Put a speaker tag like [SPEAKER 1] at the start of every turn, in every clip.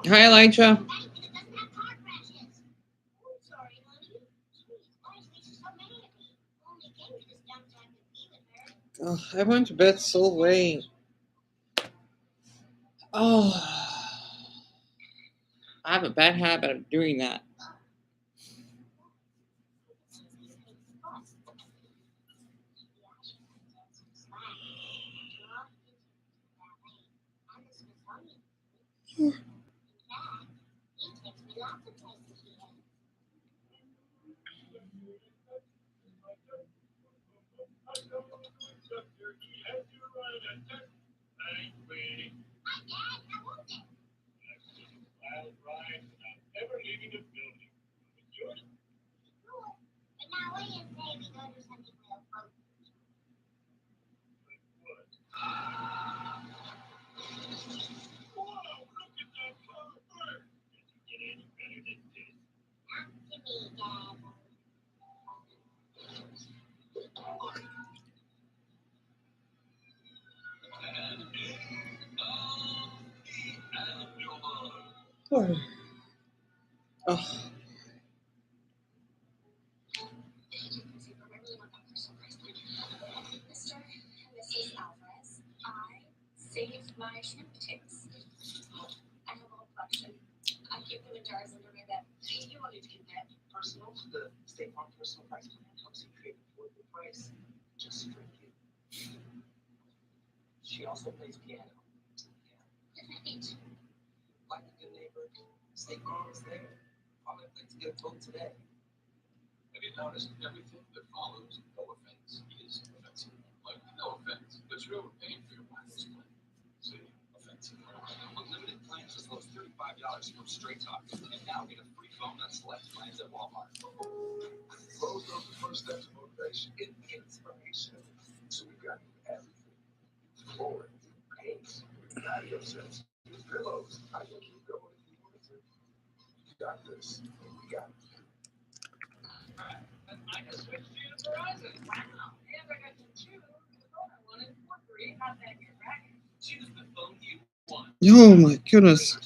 [SPEAKER 1] Hi, Elijah. Oh, I went to bed so late. Oh, I have a bad habit of doing that. Oh. Oh my goodness.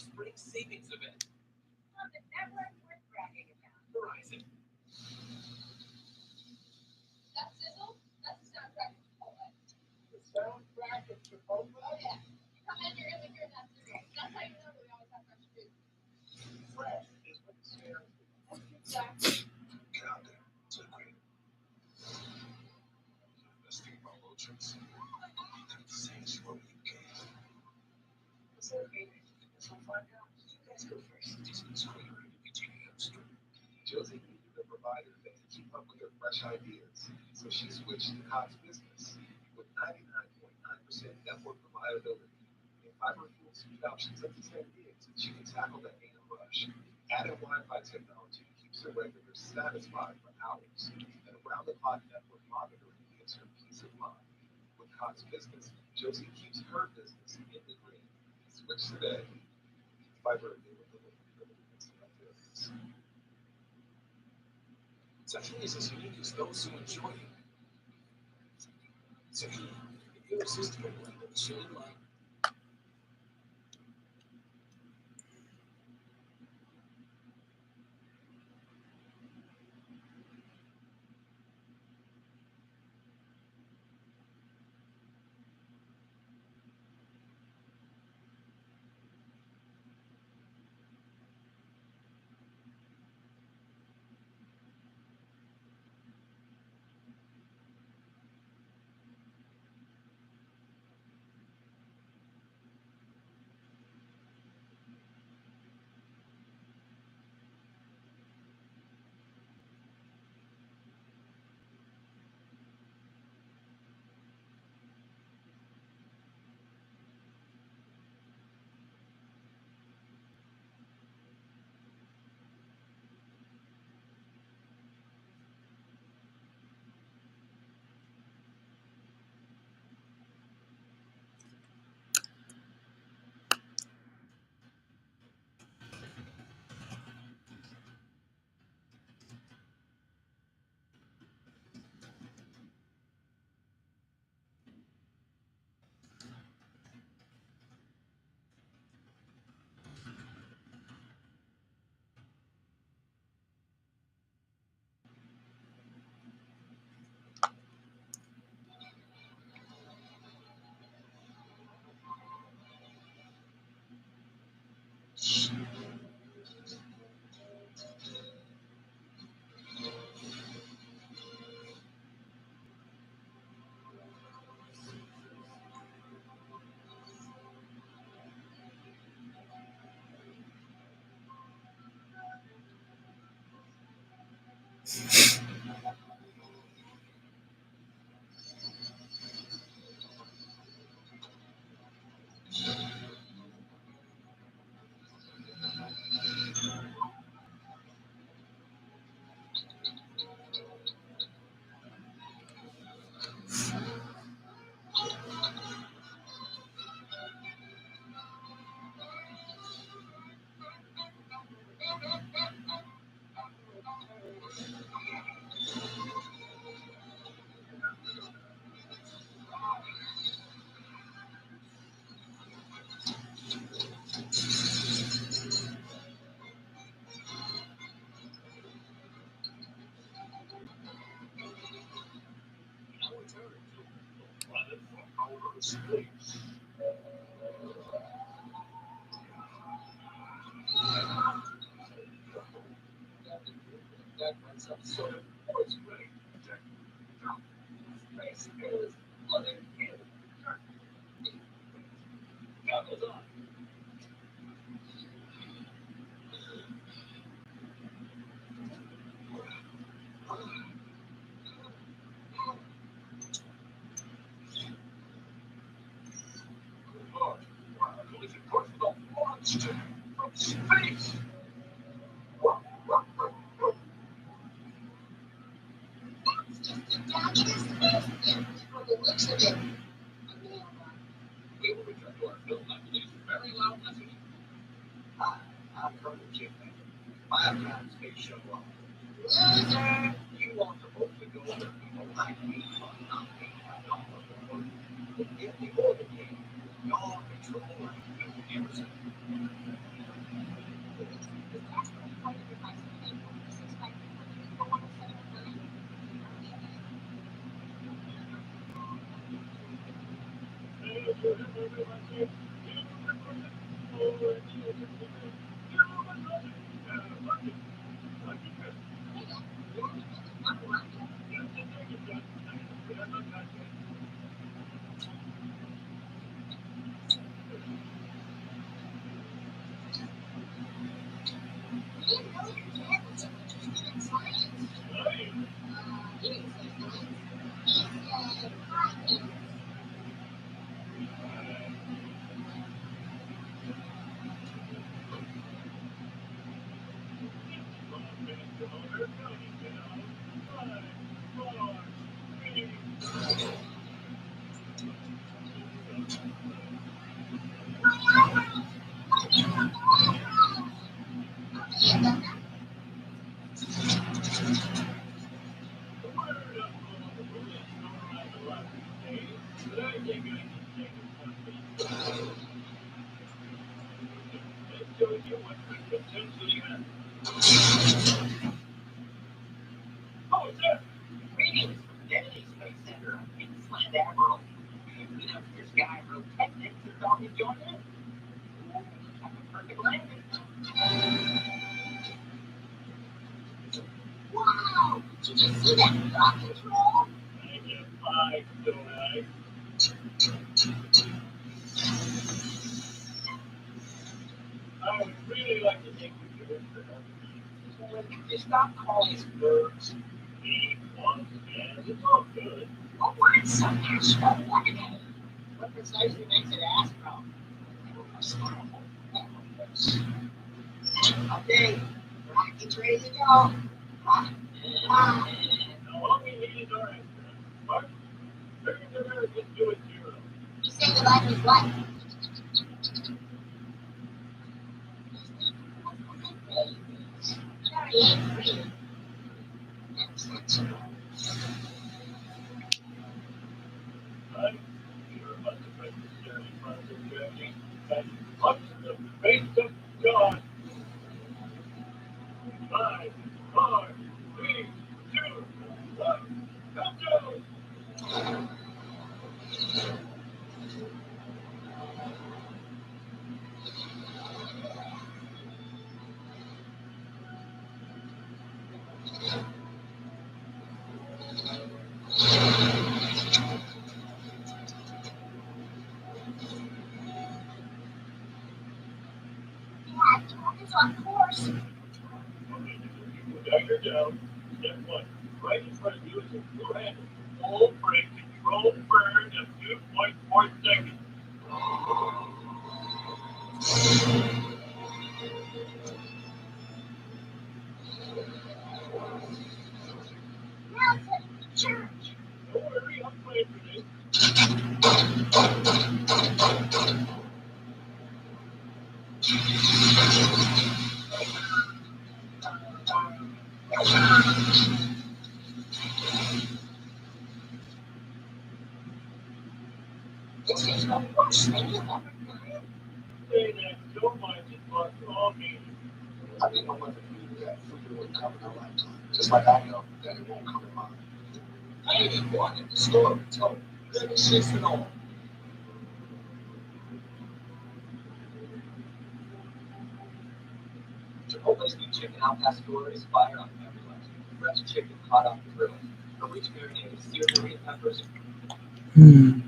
[SPEAKER 1] Hmm.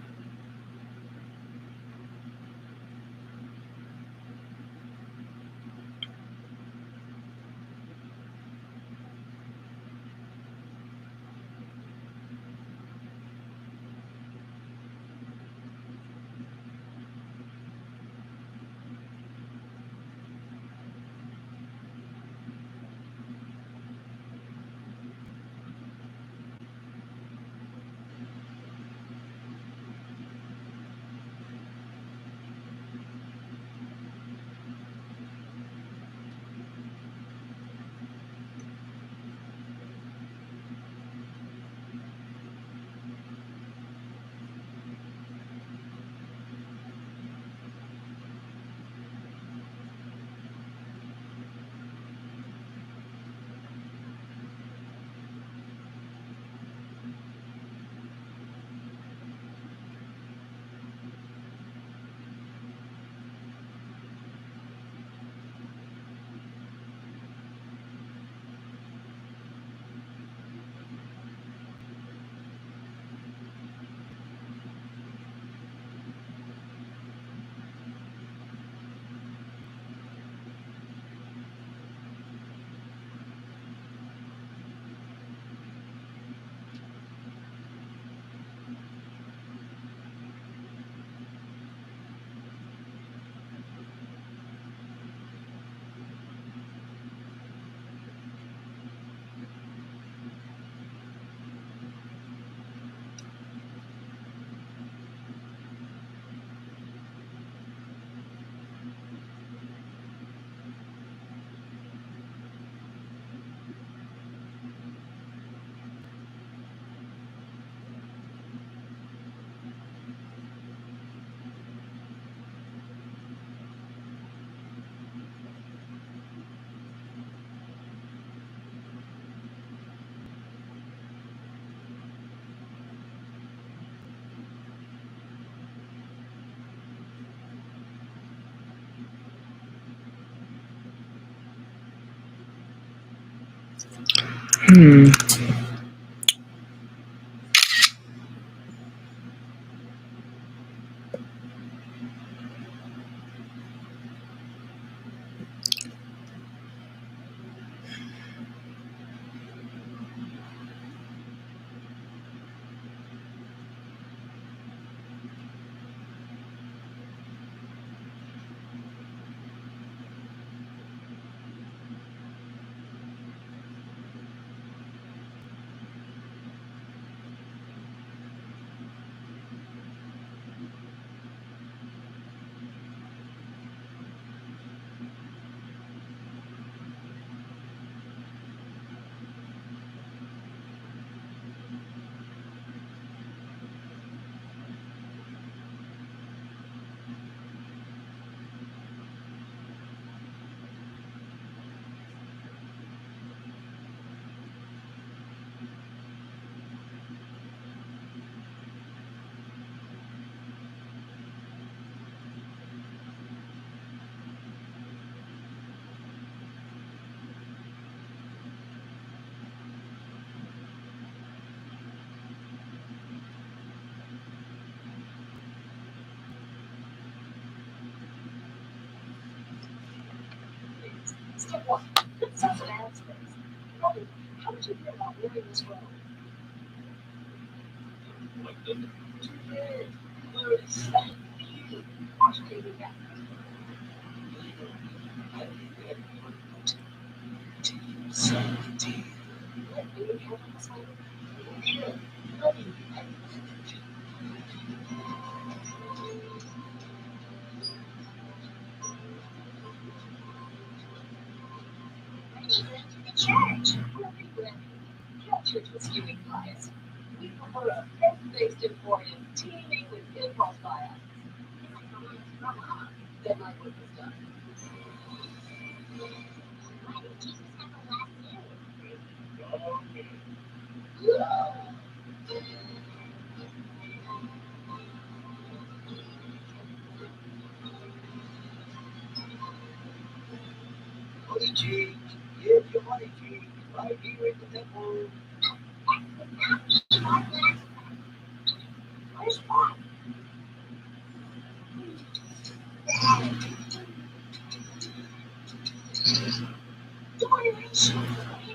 [SPEAKER 1] Hmm.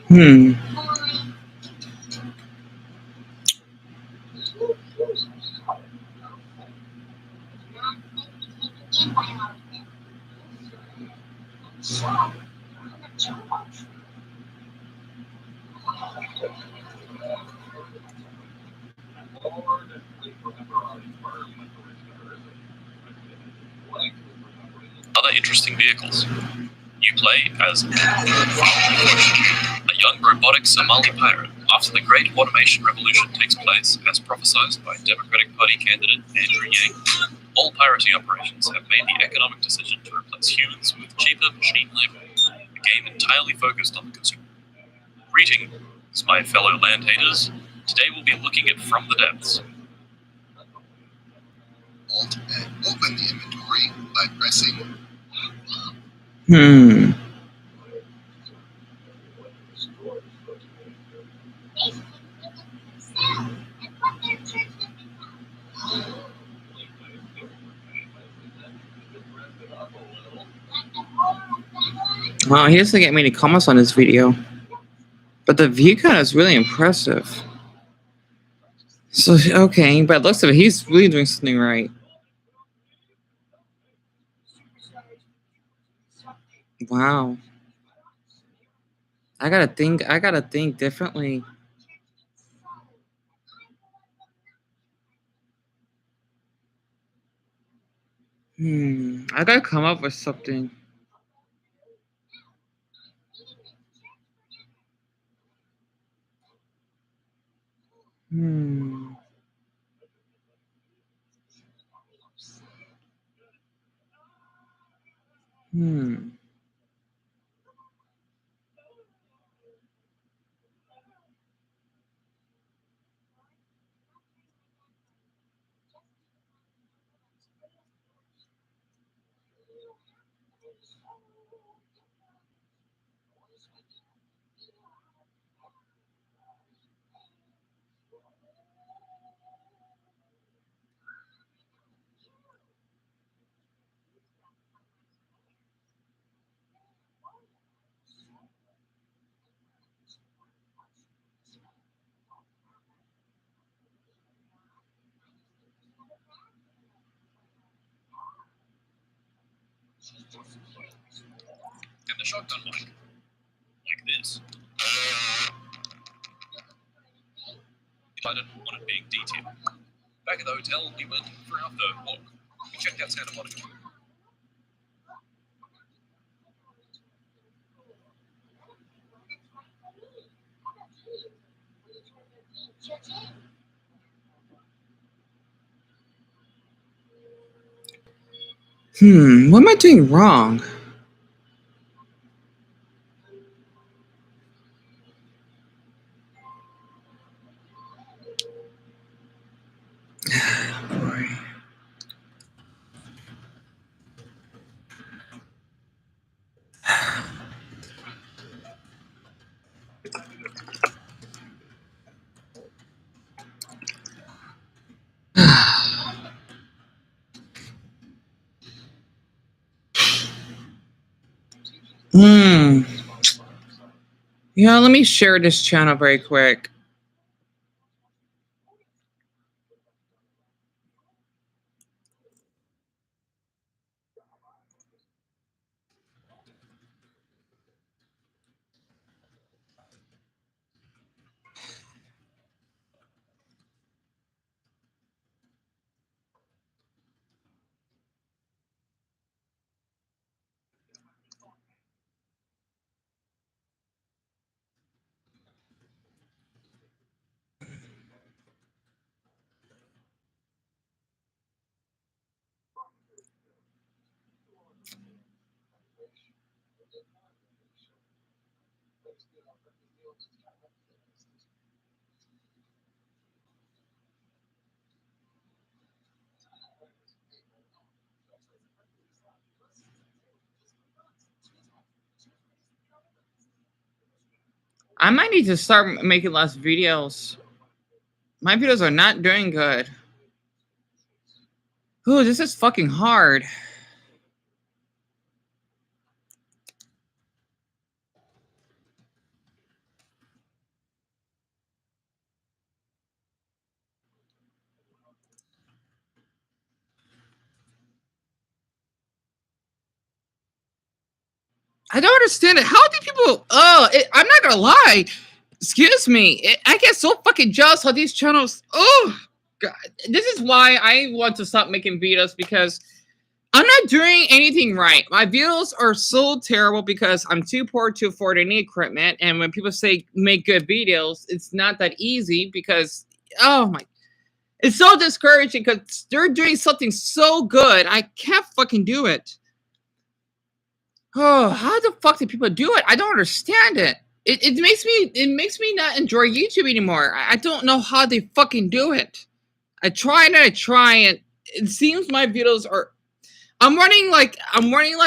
[SPEAKER 1] Hmm.
[SPEAKER 2] Other interesting vehicles. You play as a young robotic Somali pirate after the Great Automation Revolution takes place, as prophesied by Democratic Party candidate Andrew Yang. All pirating operations have made the economic decision to replace humans with cheaper machine labor, a game entirely focused on the consumer. Greetings, my fellow land haters. Today we'll be looking at From the Depths. Alt and open the inventory by pressing.
[SPEAKER 1] Hmm. Wow, he doesn't get many comments on this video. But the view count is really impressive. So, okay, but it looks like he's really doing something right. Wow. I gotta think differently. I gotta come up with something. Hmm. Hmm.
[SPEAKER 2] And the shotgun mic, like this. I didn't want it being detailed. Back at the hotel, we went for our third walk. We checked out Santa Monica.
[SPEAKER 1] What am I doing wrong? Boy. Yeah, let me share this channel very quick. I might need to start making less videos. My videos are not doing good. Ooh, this is fucking hard. I don't understand it. How do people? I'm not gonna lie. Excuse me. I get so fucking jealous how these channels. Oh, God. This is why I want to stop making videos, because I'm not doing anything right. My videos are so terrible because I'm too poor to afford any equipment. And when people say make good videos, it's not that easy because, oh my, it's so discouraging because they're doing something so good. I can't fucking do it. Oh, how the fuck do people do it? I don't understand it. It makes me not enjoy YouTube anymore. I don't know how they fucking do it. I try and it seems my videos are. I'm running like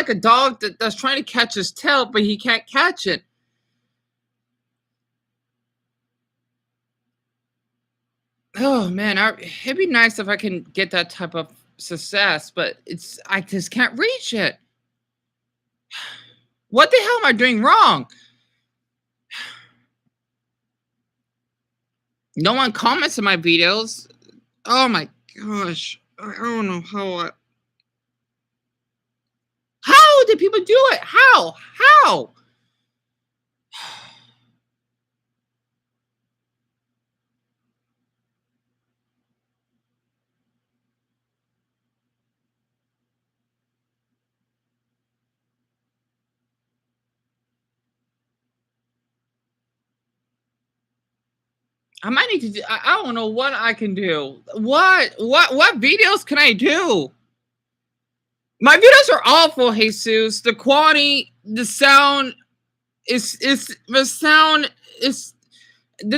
[SPEAKER 1] a dog that's trying to catch his tail, but he can't catch it. Oh man, it'd be nice if I can get that type of success, but I just can't reach it. What the hell am I doing wrong? No one comments on my videos. Oh my gosh. I don't know how did people do it? How? I might need to do, I don't know what I can do. What videos can I do? My videos are awful, Jesus. The quality, the sound the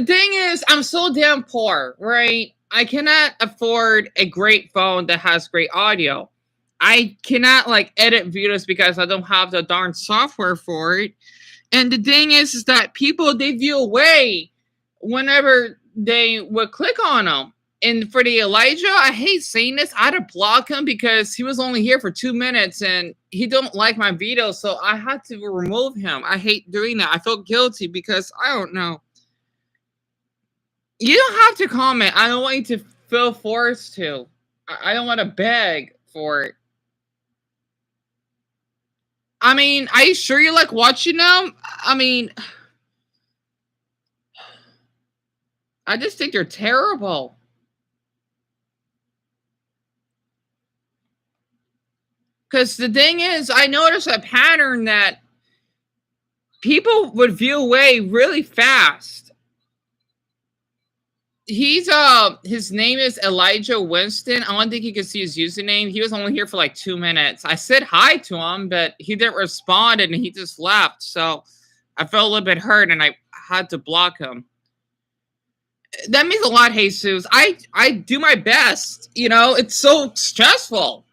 [SPEAKER 1] thing is, I'm so damn poor, right? I cannot afford a great phone that has great audio. I cannot like edit videos because I don't have the darn software for it. And the thing is that people, they view away whenever they would click on them. And for the Elijah, I hate saying this. I had to block him because he was only here for 2 minutes and he don't like my videos, so I had to remove him. I hate doing that. I felt guilty because I don't know. You don't have to comment. I don't want you to feel forced to. I don't want to beg for it. I mean, are you sure you like watching them? I mean, I just think they're terrible. Because the thing is, I noticed a pattern that people would view away really fast. He's his name is Elijah Winston. I don't think you can see his username. He was only here for like 2 minutes. I said hi to him, but he didn't respond and he just left. So I felt a little bit hurt and I had to block him. That means a lot, Jesus. I do my best. You know, it's so stressful.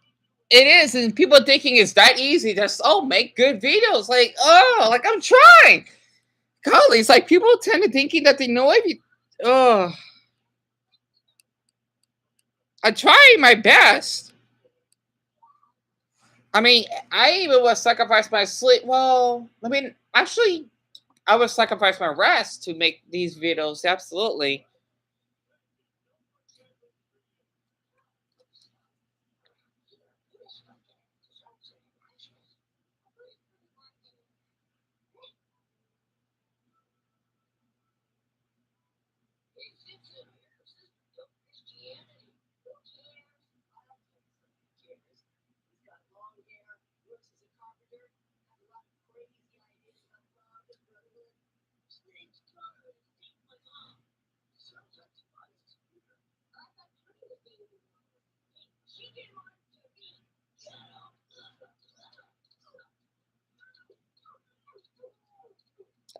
[SPEAKER 1] It is, and people thinking it's that easy. Just make good videos. Like I'm trying. Golly, it's like people tend to thinking that they know everything. Oh, I try my best. I mean, I even would sacrifice my sleep. Well, I mean, actually, I would sacrifice my rest to make these videos. Absolutely.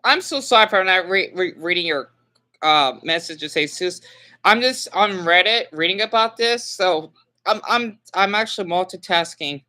[SPEAKER 1] I'm so sorry for not reading your messages, Jesus. I'm just on Reddit reading about this, so I'm actually multitasking.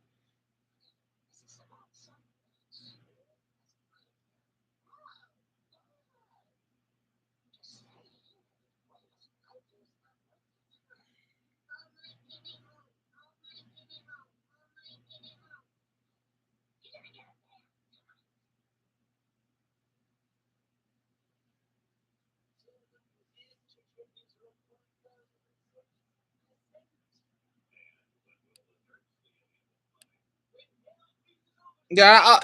[SPEAKER 1] Yeah,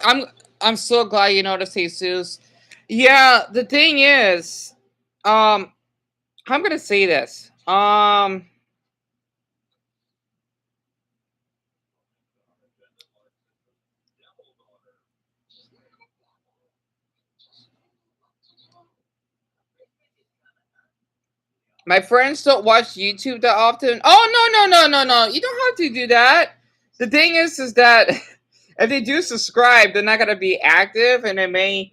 [SPEAKER 1] I'm so glad you noticed, Jesus. Yeah, the thing is, um, I'm gonna say this. My friends don't watch YouTube that often. Oh no! You don't have to do that. The thing is that if they do subscribe, they're not gonna be active, and it may,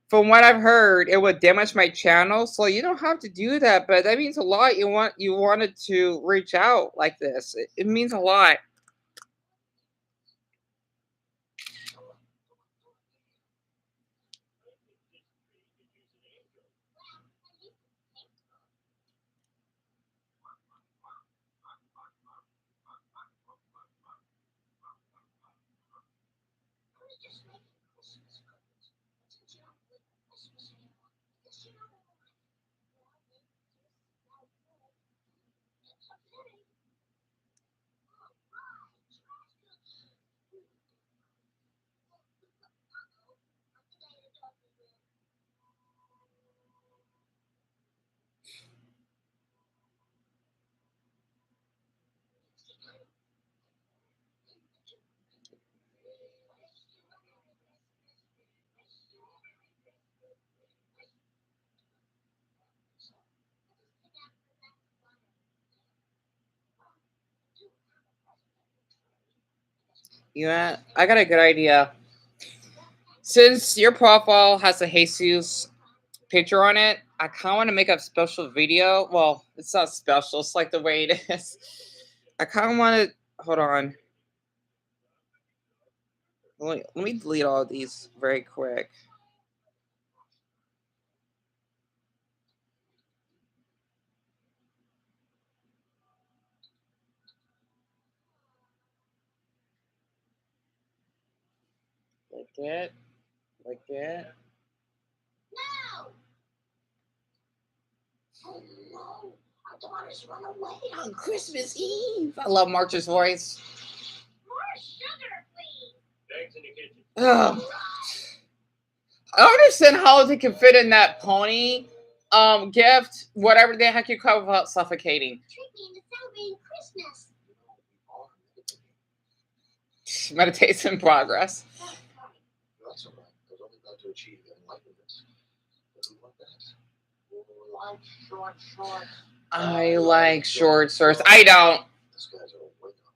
[SPEAKER 1] from what I've heard, it would damage my channel. So you don't have to do that. But that means a lot. You wanted to reach out like this. It means a lot. Yeah, I got a good idea. Since your profile has a Jesus picture on it, I kind of want to make a special video. Well, it's not special. It's like the way it is. I kind of want to. Hold on. Let me delete all of these very quick. Like that. Like that. No! Oh no! Our daughters run away on Christmas Eve. I love March's voice. More sugar, please. Ugh. I don't understand how they can fit in that pony gift, whatever the heck you call it, without suffocating. Meditation in progress.
[SPEAKER 3] That's all right. I was only about to achieve enlightenment. But who want that?
[SPEAKER 1] I like short shorts. I don't.
[SPEAKER 3] This guy's all way off.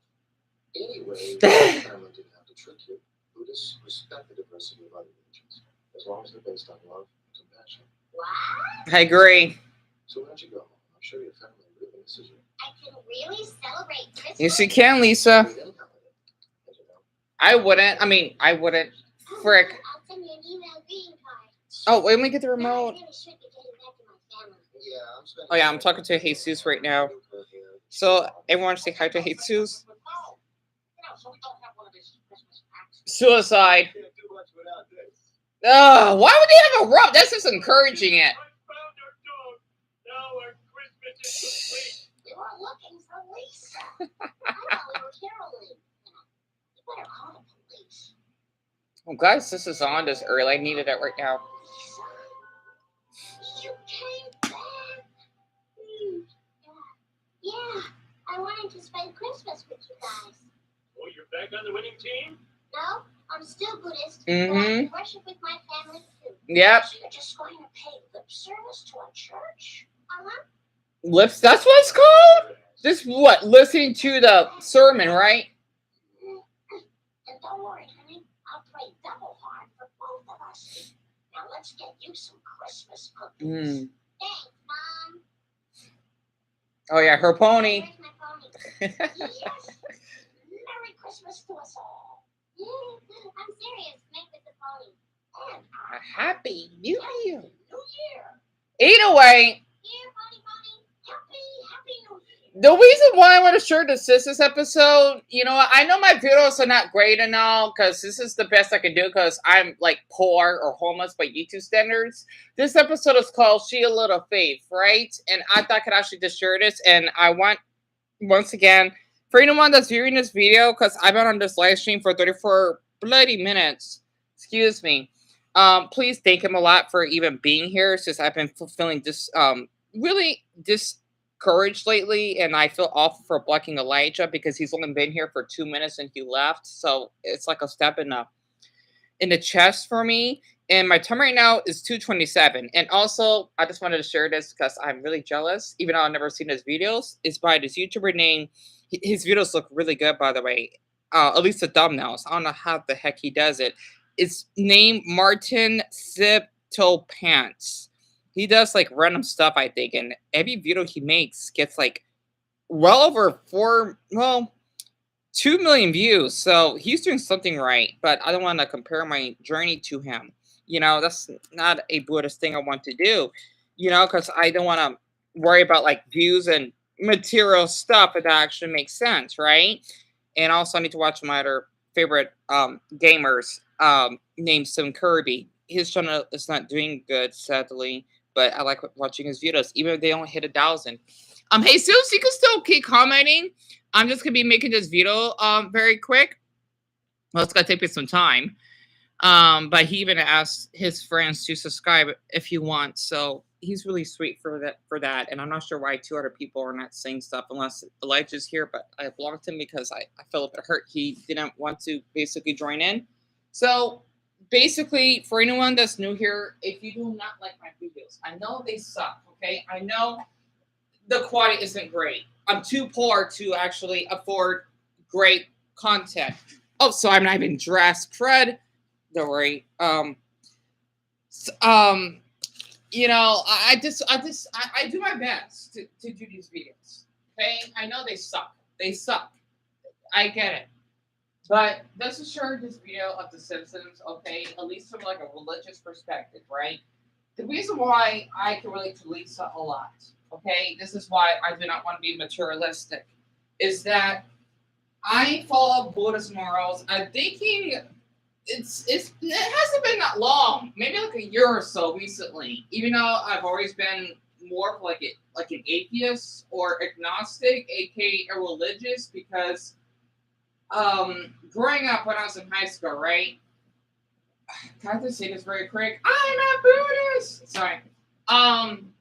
[SPEAKER 3] Anyway, the family didn't have to trick you. Buddhists respect the diversity of other religions, as long as they're based on love and compassion.
[SPEAKER 4] What?
[SPEAKER 1] I agree.
[SPEAKER 3] So why don't you go home? I'm sure your family really misses you.
[SPEAKER 4] I can really celebrate Christmas.
[SPEAKER 1] Yes, you can, Lisa.
[SPEAKER 3] They don't have it, as you know.
[SPEAKER 1] I wouldn't. I mean, I wouldn't. Frick.
[SPEAKER 4] I'll send you an email greeting card.
[SPEAKER 1] Oh, wait, let me get the
[SPEAKER 4] No, I
[SPEAKER 1] remote.
[SPEAKER 4] really should be getting back to my family.
[SPEAKER 3] Yeah, I'm spending.
[SPEAKER 1] Oh, yeah, I'm talking to Jesus right now. So, everyone say hi to Jesus.
[SPEAKER 4] No, you know, so we don't have one of these Christmas acts.
[SPEAKER 1] Suicide.
[SPEAKER 3] Can't do much without this.
[SPEAKER 1] Ugh, why would they have a rub? That's just encouraging it.
[SPEAKER 4] We were looking for Lisa. I thought we were caroling. You better call the police.
[SPEAKER 1] Oh, guys, this is on this early. I needed it right now.
[SPEAKER 4] Lisa, you came back. Yeah, I wanted to spend Christmas with you guys.
[SPEAKER 5] Oh, you're back on the winning team?
[SPEAKER 4] No, I'm still Buddhist.
[SPEAKER 1] Mhm.
[SPEAKER 4] But I can worship with my family too.
[SPEAKER 1] Yep.
[SPEAKER 4] So you're just going to pay lip service to a church? Uh-huh.
[SPEAKER 1] Lips, that's what it's called? Just what? Listening to the sermon, right?
[SPEAKER 4] And don't worry, honey. I'll play double hard for both of us. Now let's get you some Christmas cookies.
[SPEAKER 1] Mm.
[SPEAKER 4] Thanks, Mom.
[SPEAKER 1] Oh, yeah, her pony.
[SPEAKER 4] Where's my pony? Yes. Merry Christmas to us all. I'm serious. Make with the pony. And
[SPEAKER 1] A happy New Year.
[SPEAKER 4] New Year.
[SPEAKER 1] Either way,
[SPEAKER 4] Here, pony, pony. Happy New Year.
[SPEAKER 1] the reason why I want to share this episode, you know, I know my videos are not great and all, because this is the best I can do, because I'm like poor or homeless by YouTube standards. This episode is called She a Little Faith, right? And I thought I could actually just share this, and I want, once again, for anyone that's viewing this video, because I've been on this live stream for 34 bloody minutes, excuse me, please thank him a lot for even being here, since I've been feeling really discouraged lately, and I feel awful for blocking Elijah because he's only been here for 2 minutes and he left. So it's like a step in the chest for me. And my time right now is 2:27. And also, I just wanted to share this because I'm really jealous, even though I've never seen his videos. It's by this YouTuber named. His videos look really good, by the way. At least the thumbnails. I don't know how the heck he does it. It's named Martin Siptopants. He does like random stuff, I think, and every video he makes gets like well over 2 million views. So he's doing something right, but I don't want to compare my journey to him. You know, that's not a Buddhist thing I want to do, you know, because I don't want to worry about like views and material stuff if that actually makes sense, right? And also, I need to watch my other favorite gamers named Sim Kirby. His channel is not doing good, sadly. But I like watching his videos, even if they don't hit 1,000. Hey, Susie, you can still keep commenting. I'm just gonna be making this video very quick. Well, it's gonna take me some time. But he even asked his friends to subscribe if you want. So he's really sweet for that. And I'm not sure why 2 other people are not saying stuff unless Elijah's here. But I blocked him because I felt a bit hurt. He didn't want to basically join in. So basically, for anyone that's new here, if you do not like my videos, I know they suck, okay? I know the quality isn't great. I'm too poor to actually afford great content. Oh, so I'm not even dressed. Fred, don't worry. You know, I do my best to do these videos, okay? I know they suck. They suck. I get it. But let's just share this video of The Simpsons, okay? At least from like a religious perspective, right? The reason why I can relate to Lisa a lot, okay? This is why I do not want to be materialistic, is that I follow Buddhist morals. I'm thinking it hasn't been that long, maybe like a year or so recently. Even though I've always been more of like an atheist or agnostic, aka a religious, because growing up when I was in high school, right? Can I just say this very quick? I'm a Buddhist. Sorry. Um,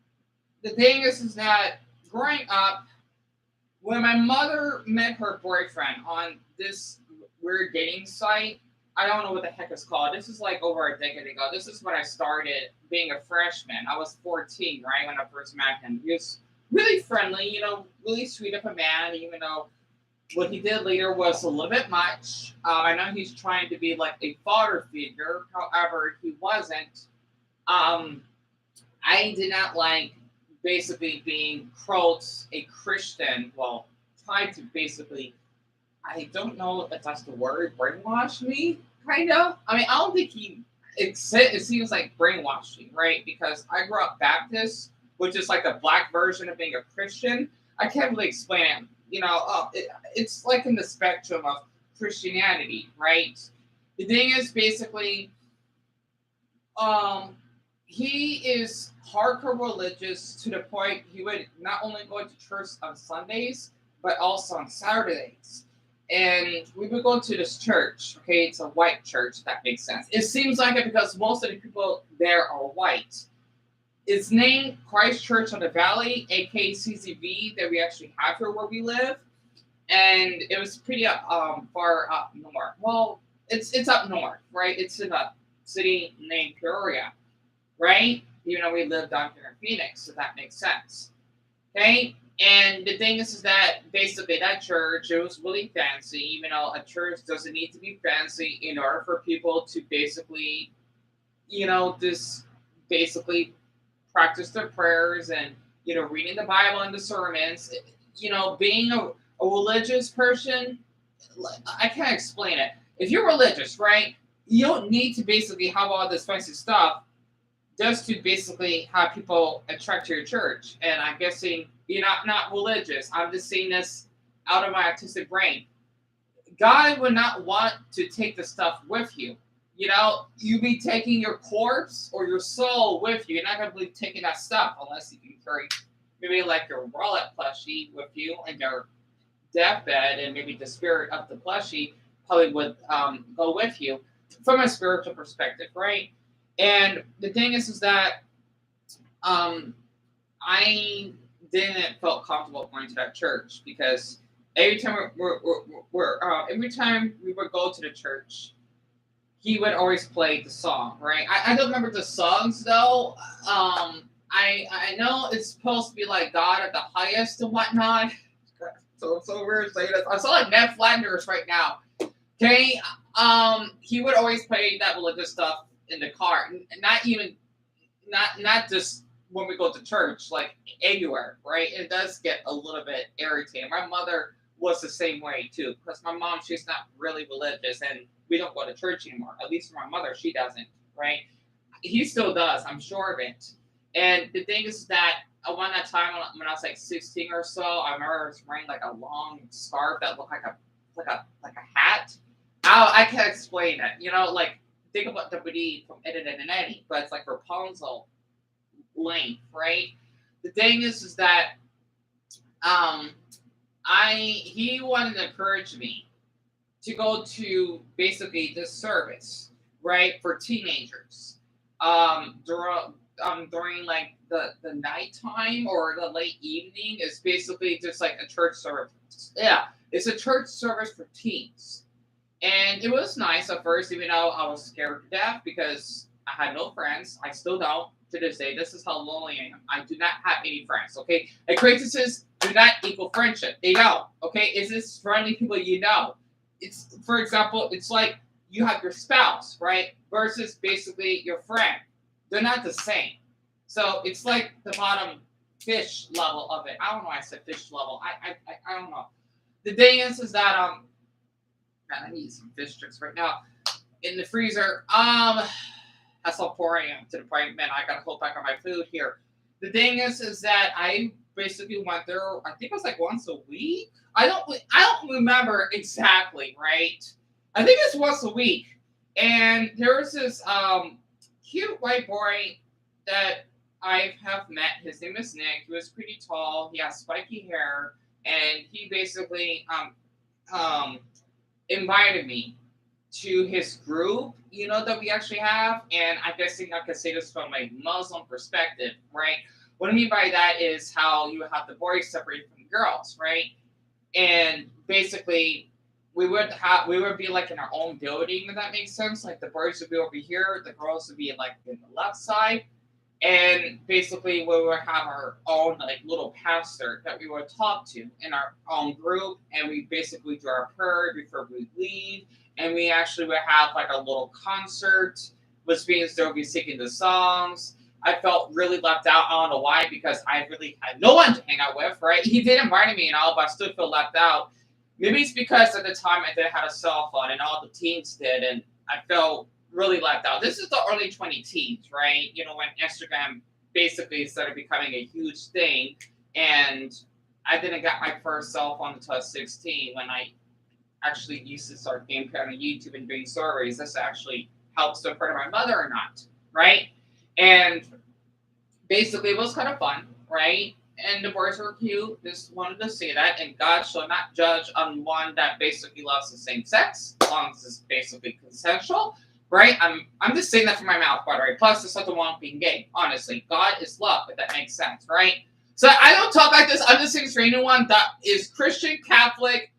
[SPEAKER 1] the thing is that growing up, when my mother met her boyfriend on this weird dating site, I don't know what the heck it's called. This is like over a decade ago. This is when I started being a freshman. I was 14, right, when I first met him. He was really friendly, really sweet of a man, even though what he did later was a little bit much. I know he's trying to be like a father figure, however, he wasn't. Um, I did not like basically being quotes a Christian. Well, trying to basically, I don't know if that's the word, brainwash me, kind of. I mean, I don't think it seems like brainwashing, right? Because I grew up Baptist, which is like the black version of being a Christian. I can't really explain it. It's like in the spectrum of Christianity, right? The thing is basically, um, he is hardcore religious to the point he would not only go to church on Sundays, but also on Saturdays. And we would go to this church. Okay, it's a white church. If that makes sense. It seems like it because most of the people there are white. It's named Christ Church on the Valley, aka CCV, that we actually have here where we live, and it was pretty far up north. Well, it's up north, right? It's in a city named Peoria, right? Even though we live down here in Phoenix, so that makes sense. Okay, and the thing is that basically that church, it was really fancy. Even though a church doesn't need to be fancy in order for people to basically, just basically practice their prayers and reading the Bible and the sermons. Being a religious person, I can't explain it. If you're religious, right, you don't need to basically have all this fancy stuff just to basically have people attract to your church. And I'm guessing you're not religious. I'm just saying this out of my artistic brain. God would not want to take the stuff with you. You be taking your corpse or your soul with you. You're not going to be taking that stuff unless you can carry maybe like your wallet plushie with you and your deathbed, and maybe the spirit of the plushie probably would go with you from a spiritual perspective, right? And the thing is that um, I didn't felt comfortable going to that church because every time every time we would go to the church, he would always play the song, right? I don't remember the songs though. I know it's supposed to be like God at the highest and whatnot. So weird saying this. I'm so like Ned Flanders right now. Okay, he would always play that religious stuff in the car, and not just when we go to church, like anywhere, right? It does get a little bit irritating. My mother was the same way too, because my mom, she's not really religious, and we don't go to church anymore. At least for my mother, she doesn't, right? He still does, I'm sure of it. And the thing is that around that time when I was like 16 or so, I remember I was wearing like a long scarf that looked like a hat. I can't explain it. Like think about the Buddy from Ed, Edd n Eddy, but it's like Rapunzel length, right? The thing is that um he wanted to encourage me to go to basically this service, right, for teenagers. During like the nighttime or the late evening is basically just like a church service. Yeah, it's a church service for teens. And it was nice at first, even though I was scared to death because I had no friends. I still don't to this day. This is how lonely I am. I do not have any friends. Okay, acquaintances do not equal friendship. They don't. Okay, it's just friendly people you know. It's, for example, it's like you have your spouse, right, versus basically your friend. They're not the same. So it's like the bottom fish level of it. I don't know why I said fish level. I don't know. The thing is that man, I need some fish sticks right now in the freezer. That's how poor I am to the point, man. I gotta hold back on my food here. The thing is that I basically went there. I think it was like once a week. I don't remember exactly, right? I think it's once a week. And there was this cute white boy that I have met. His name is Nick. He was pretty tall. He has spiky hair, and he basically invited me to his group, that we actually have. And I guess I could say this from a Muslim perspective, right? What I mean by that is how you have the boys separated from the girls, right? And basically, we would be like in our own building, if that makes sense. Like the boys would be over here, the girls would be like in the left side, and basically we would have our own like little pastor that we would talk to in our own group, and we basically do our prayer before we leave, and we actually would have like a little concert, which means they'll be singing the songs. I felt really left out. I don't know why, because I really had no one to hang out with, right? He did invite me and all, but I still feel left out. Maybe it's because at the time I didn't have a cell phone and all the teens did, and I felt really left out. This is the early 2010s, right? When Instagram basically started becoming a huge thing, and I didn't get my first cell phone until I was 16 when I actually used to start game playing on YouTube and doing surveys. This actually helps to support my mother or not, right? And basically, it was kind of fun, right? And the boys were cute. Just wanted to say that. And God shall not judge on one that basically loves the same sex, as long as it's basically consensual, right? I'm just saying that from my mouth, by the way. Plus, there's nothing wrong with being gay. Honestly, God is love, if that makes sense, right? So I don't talk like this. I'm just saying for anyone that is Christian, Catholic,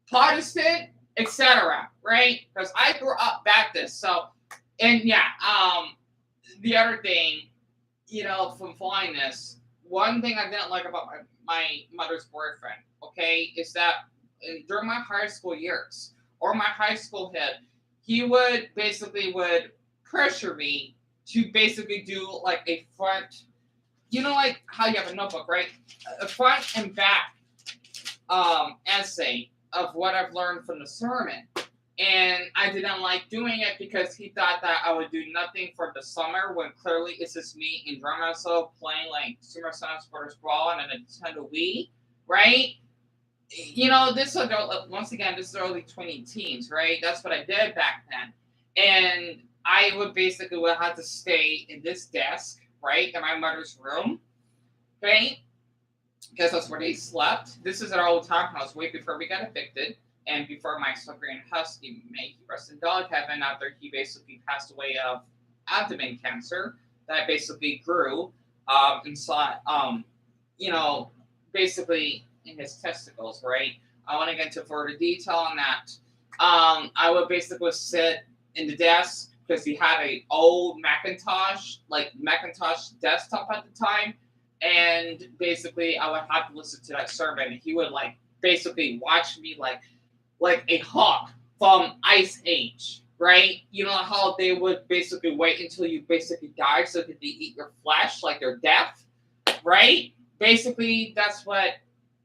[SPEAKER 1] Protestant, etc., right? Because I grew up Baptist. So, and yeah, the other thing, from flying this, one thing I didn't like about my mother's boyfriend, okay, is that during my high school years or my high school hit, he would pressure me to basically do like a front, like how you have a notebook, right? A front and back essay of what I've learned from the sermon. And I didn't like doing it because he thought that I would do nothing for the summer, when clearly it's just me enjoying myself playing like Super Smash Bros. Brawl and a Nintendo Wii, right? This is once again, this is early 2010s, right? That's what I did back then. And I would have to stay in this desk, right, in my mother's room, okay? Because that's where they slept. This is at our old townhouse way before we got evicted. And before my Siberian Husky, may he rest in dog heaven, after he basically passed away of abdomen cancer that basically grew inside, basically in his testicles, right? I want to get into further detail on that. I would basically sit in the desk because he had a old Macintosh desktop at the time, and basically I would have to listen to that sermon, and he would basically watch me like a hawk from Ice Age, right? You know how they would basically wait until you basically die so that they eat your flesh like they're death, right? Basically, that's what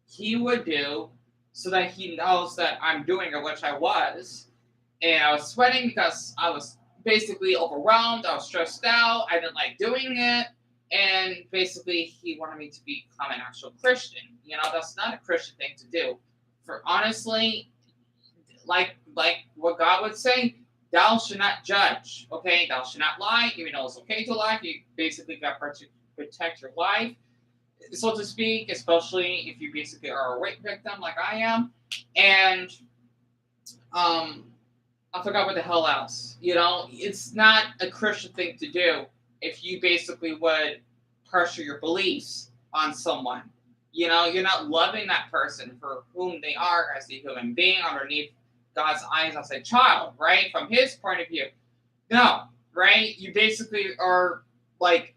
[SPEAKER 1] he would do so that he knows that I'm doing it, which I was. And I was sweating because I was basically overwhelmed. I was stressed out. I didn't like doing it. And basically, he wanted me to become an actual Christian. That's not a Christian thing to do. For honestly, like what God would say, thou should not judge, okay? Thou should not lie, even though it's okay to lie. You basically got to protect your life, so to speak, especially if you basically are a rape victim like I am. And I forgot what the hell else. It's not a Christian thing to do if you basically would pressure your beliefs on someone. You're not loving that person for whom they are as a human being underneath God's eyes as a child, right? From his point of view. No, right? You basically are like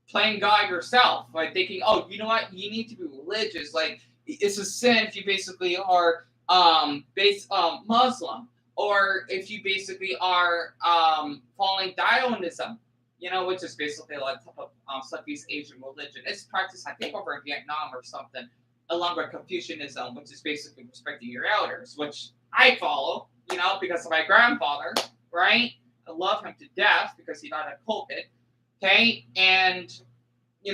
[SPEAKER 1] playing God yourself, like thinking, oh, you know what? You need to be religious. Like, it's a sin if you basically are Muslim, or if you basically are following Daoism, which is basically like type of Southeast Asian religion. It's practiced, I think, over in Vietnam or something, along with Confucianism, which is basically respecting your elders, which I follow, because of my grandfather, right? I love him to death because he died of COVID, okay? And,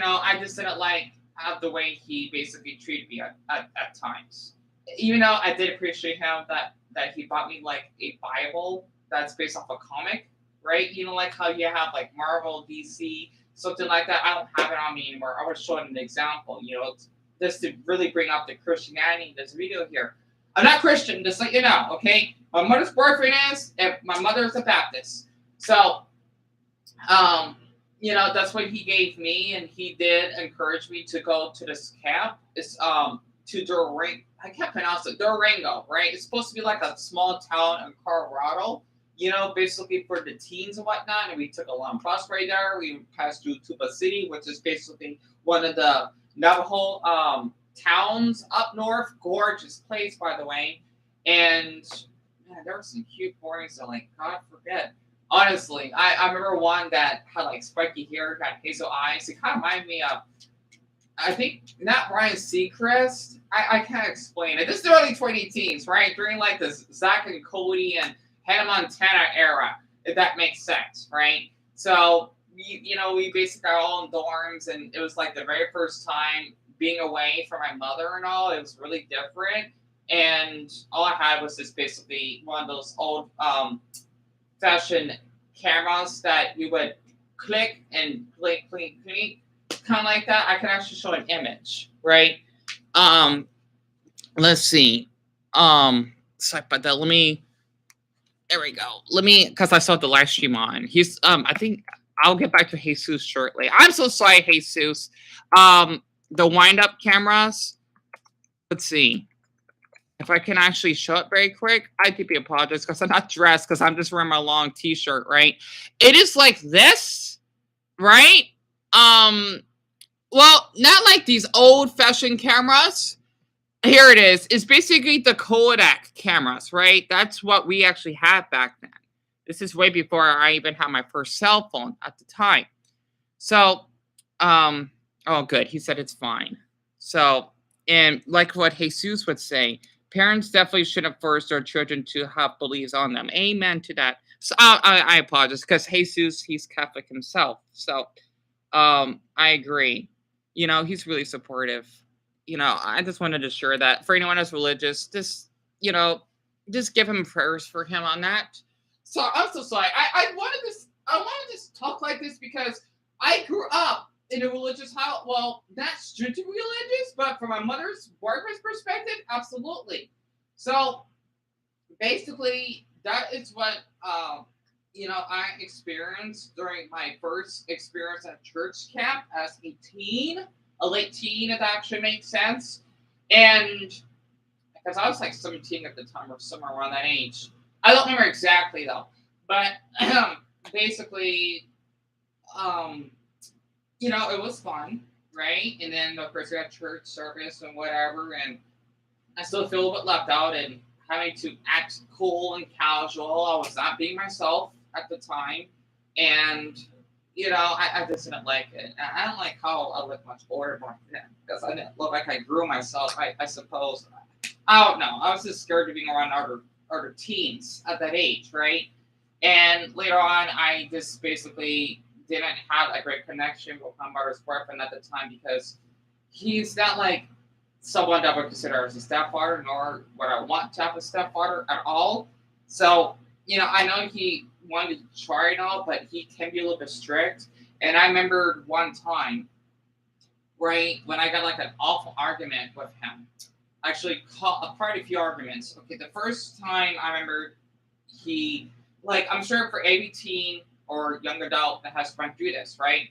[SPEAKER 1] I just didn't like the way he basically treated me at times. Even though I did appreciate him that he bought me like a Bible that's based off a comic, right? Like how you have like Marvel, DC, something like that. I don't have it on me anymore. I was showing an example, just to really bring up the Christianity in this video here. I'm not Christian, just let you know, okay? My mother's boyfriend is, and my mother is a Baptist. So, that's what he gave me, and he did encourage me to go to this camp. It's to Durango. I can't pronounce it. Durango, right? It's supposed to be like a small town in Colorado. Basically for the teens and whatnot. And we took a long bus right there. We passed through Tuba City, which is basically one of the Navajo towns up north. Gorgeous place, by the way. And man, there were some cute boys that, like, God forbid. Honestly, I remember one that had like spiky hair, got hazel eyes. It kind of reminded me of, I think, not Ryan Seacrest. I can't explain it. This is the early 2010s, right? During like the Zach and Cody and Hannah Montana era, if that makes sense, right? So, we basically got all in dorms, and it was like the very first time being away from my mother and all. It was really different. And all I had was just basically one of those old fashion cameras that you would click and click, kind of like that. I can actually show an image, right? Let's see. Sorry about that. There we go. Because I saw the live stream on. He's, I think I'll get back to Jesus shortly. I'm so sorry, Jesus. The wind-up cameras. Let's see. If I can actually show it very quick, I deeply apologize because I'm not dressed because I'm just wearing my long t-shirt, right? It is like this, right? Well, not like these old-fashioned cameras. Here it is. It's basically the Kodak cameras, right? That's what we actually had back then. This is way before I even had my first cell phone at the time. So, oh, good. He said it's fine. So, and like what Jesus would say, parents definitely shouldn't force their children to have beliefs on them. Amen to that. So I apologize because Jesus, he's Catholic himself. So I agree. He's really supportive. I just wanted to share that for anyone that's religious, just give him prayers for him on that. So I'm so sorry. I wanted to talk like this because I grew up in a religious house. Well, not strictly religious, but from my mother's boyfriend's perspective, absolutely. So basically, that is what I experienced during my first experience at church camp as a late teen, if that actually makes sense. And because I was like 17 at the time or somewhere around that age. I don't remember exactly though. But basically, it was fun, right? And then of course we had church service and whatever, and I still feel a little bit left out and having to act cool and casual. I was not being myself at the time. And I just didn't like it. I don't like how I look much older back then because I didn't look like I grew myself, I suppose. I don't know. I was just scared of being around other teens at that age, right? And later on, I just basically didn't have a great connection with my mother's boyfriend at the time because he's not like someone that I would consider as a stepfather, nor would I want to have a stepfather at all. So, I know he wanted to try and all, but he can be a little bit strict. And I remember one time, right, when I got like an awful argument with him. Actually, quite a few arguments. Okay, the first time I remember he, like, I'm sure for every teen or young adult that has gone through this, right?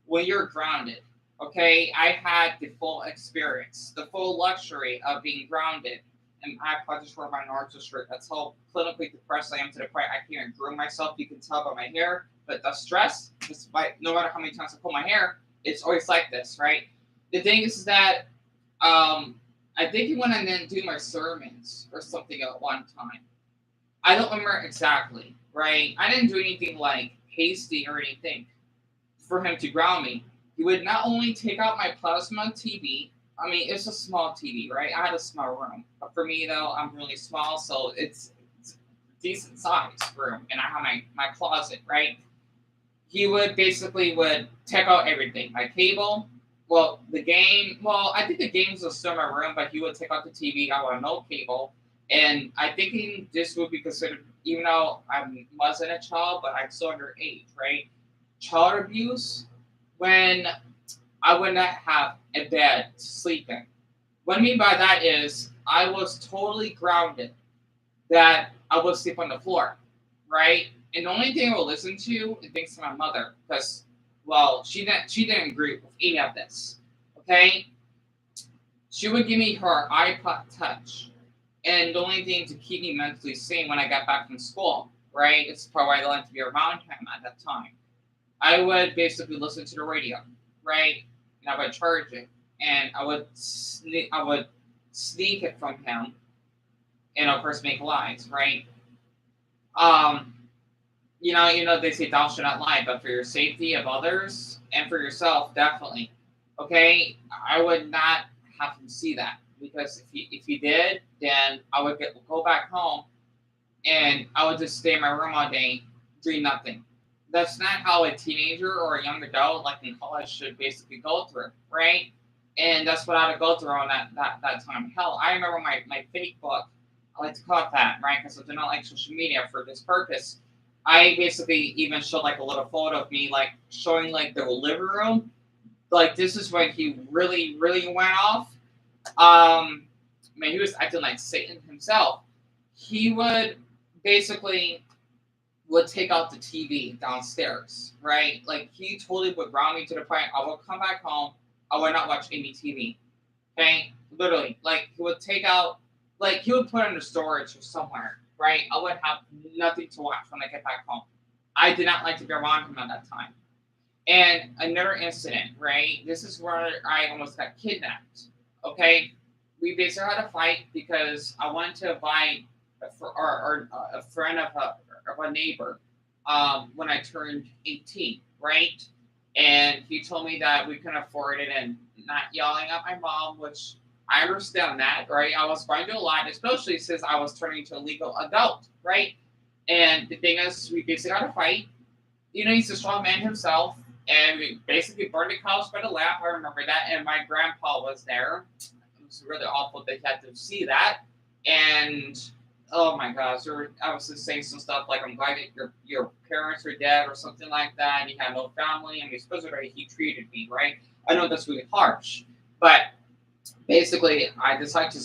[SPEAKER 1] When you're grounded, okay, I had the full experience, the full luxury of being grounded. And I apologize for my narcissist shirt. That's how clinically depressed I am to the point I can't groom myself. You can tell by my hair, but the stress, despite no matter how many times I pull my hair, it's always like this, right? The thing is that I think he went and then do my sermons or something at one time. I don't remember exactly, right? I didn't do anything like hasty or anything for him to ground me. He would not only take out my plasma TV. I mean, it's a small TV, right? I had a small room. But for me, though, I'm really small, so it's a decent size room. And I have my closet, right? He would take out everything. My cable, I think the games are still in my room, but he would take out the TV. I want no cable. And I think this would be considered, even though I wasn't a child, but I'm still underage, right? Child abuse, when I would not have a bed to sleep in. What I mean by that is I was totally grounded that I would sleep on the floor, right? And the only thing I would listen to is thanks to my mother, because well, she didn't agree with any of this. Okay, she would give me her iPod Touch, and the only thing to keep me mentally sane when I got back from school, right? It's probably why I like to be around him at that time. I would basically listen to the radio, right? And I would charge it, and I would sneak it from him, and of course make lies, right? Um, they say thou shalt not lie, but for your safety of others and for yourself, definitely. Okay, I would not have him see that because if he did, then I would go back home and I would just stay in my room all day, doing nothing. That's not how a teenager or a young adult, like in college, should basically go through, right? And that's what I had to go through on that time. Hell, I remember my fake book. I like to call it that, right? Because I do not like social media for this purpose. I basically even showed like a little photo of me, like showing like the living room. Like this is when he really, really went off. Man, he was acting like Satan himself. He would basically would take out the TV downstairs, right? Like he totally would ground me to the point I would come back home, I would not watch any TV. Okay, literally, like he would take out, like he would put it in the storage or somewhere, right? I would have nothing to watch when I get back home. I did not like to be around him at that time. And another incident, right? This is where I almost got kidnapped. Okay, we basically had a fight because I wanted to invite a friend of a neighbor when I turned 18, right? And he told me that we couldn't afford it and not yelling at my mom, which I understand that, right? I was going to do a lot, especially since I was turning into a legal adult, right? And the thing is, we basically had a fight. He's a strong man himself, and we basically burned the house by the lamp. I remember that, and my grandpa was there. It was really awful that he had to see that, and oh my gosh, I was just saying some stuff like, I'm glad that your parents are dead or something like that, and you had no family. I mean, especially the way he treated me, right? I know that's really harsh, but basically, I decided to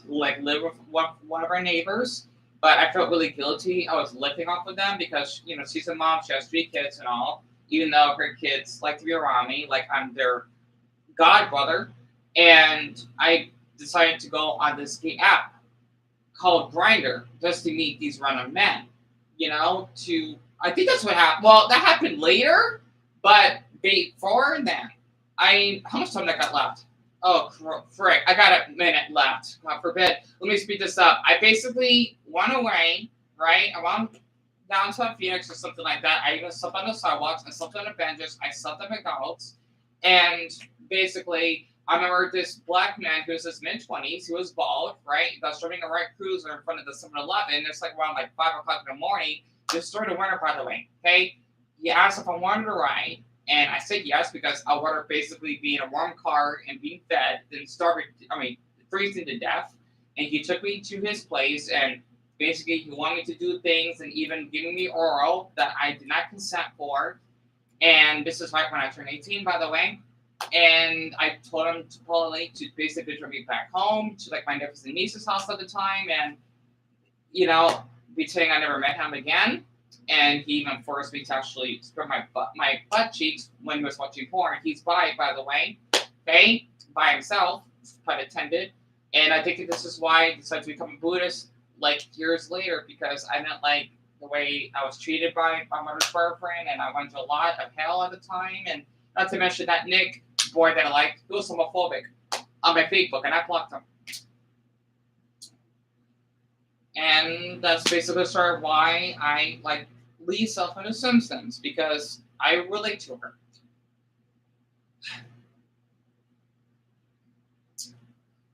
[SPEAKER 1] like live with one of our neighbors, but I felt really guilty. I was living off of them because, she's a mom, she has 3 kids and all, even though her kids like to be around me, like I'm their godbrother, and I decided to go on this gay app called Grindr just to meet these random men, I think that's what happened. Well, that happened later, but before then, how much time I got left? Oh, frick, I got a minute left. God forbid. Let me speed this up. I basically went away, right? I went downtown Phoenix or something like that. I even slept on the sidewalks. I slept on the benches. I slept at McDonald's. And basically, I remember this black man who was his mid-20s. He was bald, right? He was driving a red cruiser in front of the 7-Eleven. It's like around like 5 o'clock in the morning. This started the winter, by the way, okay? He asked if I wanted to ride. And I said yes because I wanted to basically be in a warm car and being fed, then freezing to death. And he took me to his place, and basically he wanted me to do things and even giving me oral that I did not consent for. And this is right when I turned 18, by the way. And I told him to basically drive me back home to like my nephews and niece's house at the time, and pretending I never met him again. And he even forced me to actually scrub my butt cheeks when he was watching porn. He's by the way, okay, by himself, pun intended. And I think this is why I decided to become a Buddhist like years later, because I didn't like the way I was treated by my mother's boyfriend, and I went to a lot of hell at the time. And not to mention that Nick boy that I liked, he was homophobic on my Facebook, and I blocked him. And that's basically sort of why I like Lisa from The Simpsons, because I relate to her.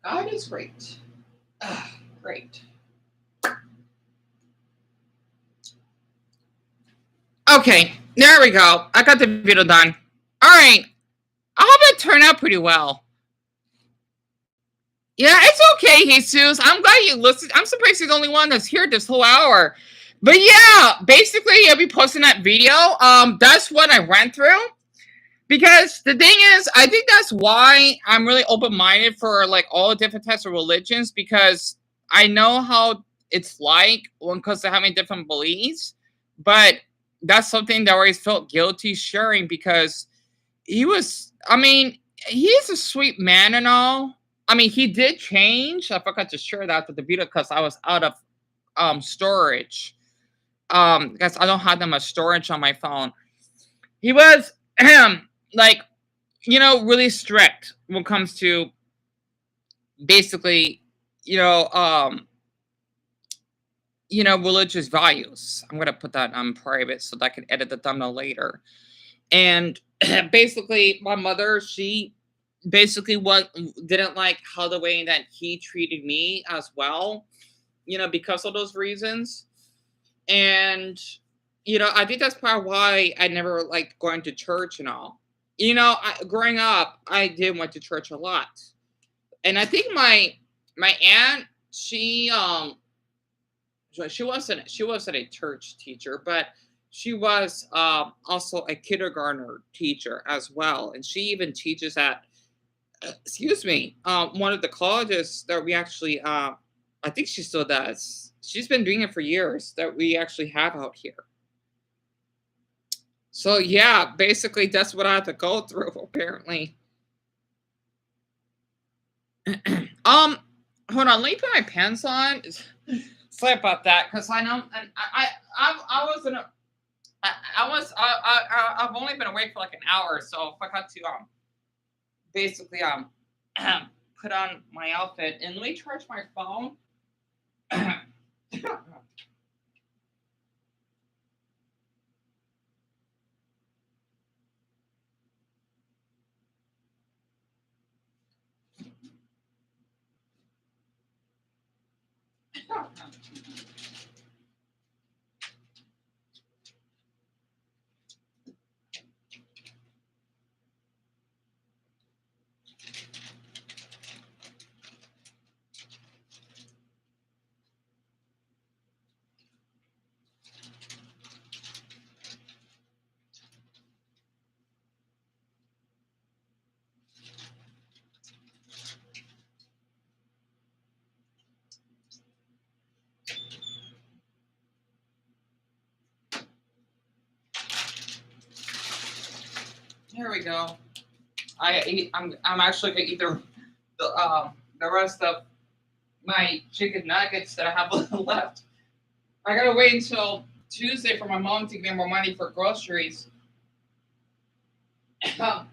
[SPEAKER 1] God is great. Great. Okay, there we go. I got the video done. All right. I hope it turned out pretty well. Yeah, it's okay, Jesus. I'm glad you listened. I'm surprised you're the only one that's here this whole hour. But yeah, basically, I'll be posting that video. That's what I went through. Because the thing is, I think that's why I'm really open-minded for like all the different types of religions, because I know how it's like when it comes to having different beliefs, but that's something that I always felt guilty sharing because he was, I mean, he's a sweet man and all. I mean, he did change. I forgot to share that with the video because I was out of storage. Because I don't have that much storage on my phone. He was like, you know, really strict when it comes to basically, you know, religious values. I'm gonna put that on private so that I can edit the thumbnail later. And basically, my mother, she basically didn't like how the way that he treated me as well, you know, because of those reasons. And you know, I think that's probably why I never liked going to church and all. You know, growing up, I did went to church a lot, and I think my aunt, she wasn't a church teacher, but she was also a kindergartner teacher as well, and she even teaches at excuse me, one of the colleges that we actually I think she still does. She's been doing it for years that we actually have out here. So yeah, basically that's what I had to go through apparently. Um, hold on, let me put my pants on. Sorry about that, because I know, and I was in a, I was I've only been awake for like an hour, so if I got to basically put on my outfit and let me charge my phone. Here we go. I'm actually gonna eat the rest of my chicken nuggets that I have left. I gotta wait until Tuesday for my mom to give me more money for groceries. Did I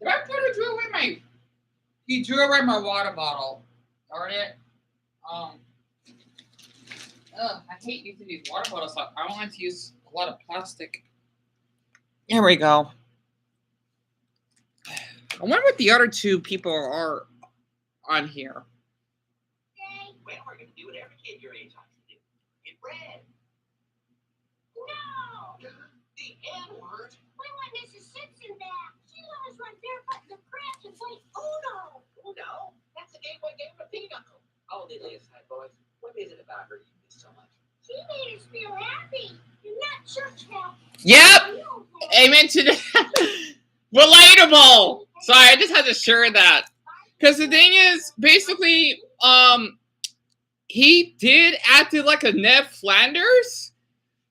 [SPEAKER 1] put or drew away my? He drew away my water bottle. Darn it. Um. I hate using these water bottles. I don't like to use a lot of plastic. Here we go. I wonder what the other two people are on here.
[SPEAKER 6] Well, we're going to do what every kid your age likes to do. Get red.
[SPEAKER 4] No!
[SPEAKER 6] The N-word.
[SPEAKER 4] We want Mrs. Simpson back. She let us run barefoot in the grass and play Uno.
[SPEAKER 6] Uno? That's a Game Boy game for Pinochle. Oh, Lily aside, boys. What is it about her you miss so much?
[SPEAKER 4] She made us feel happy. You're not church now.
[SPEAKER 1] Yep. Amen to that. Relatable. Sorry, I just had to share that. Because the thing is, basically, he did act like a Ned Flanders.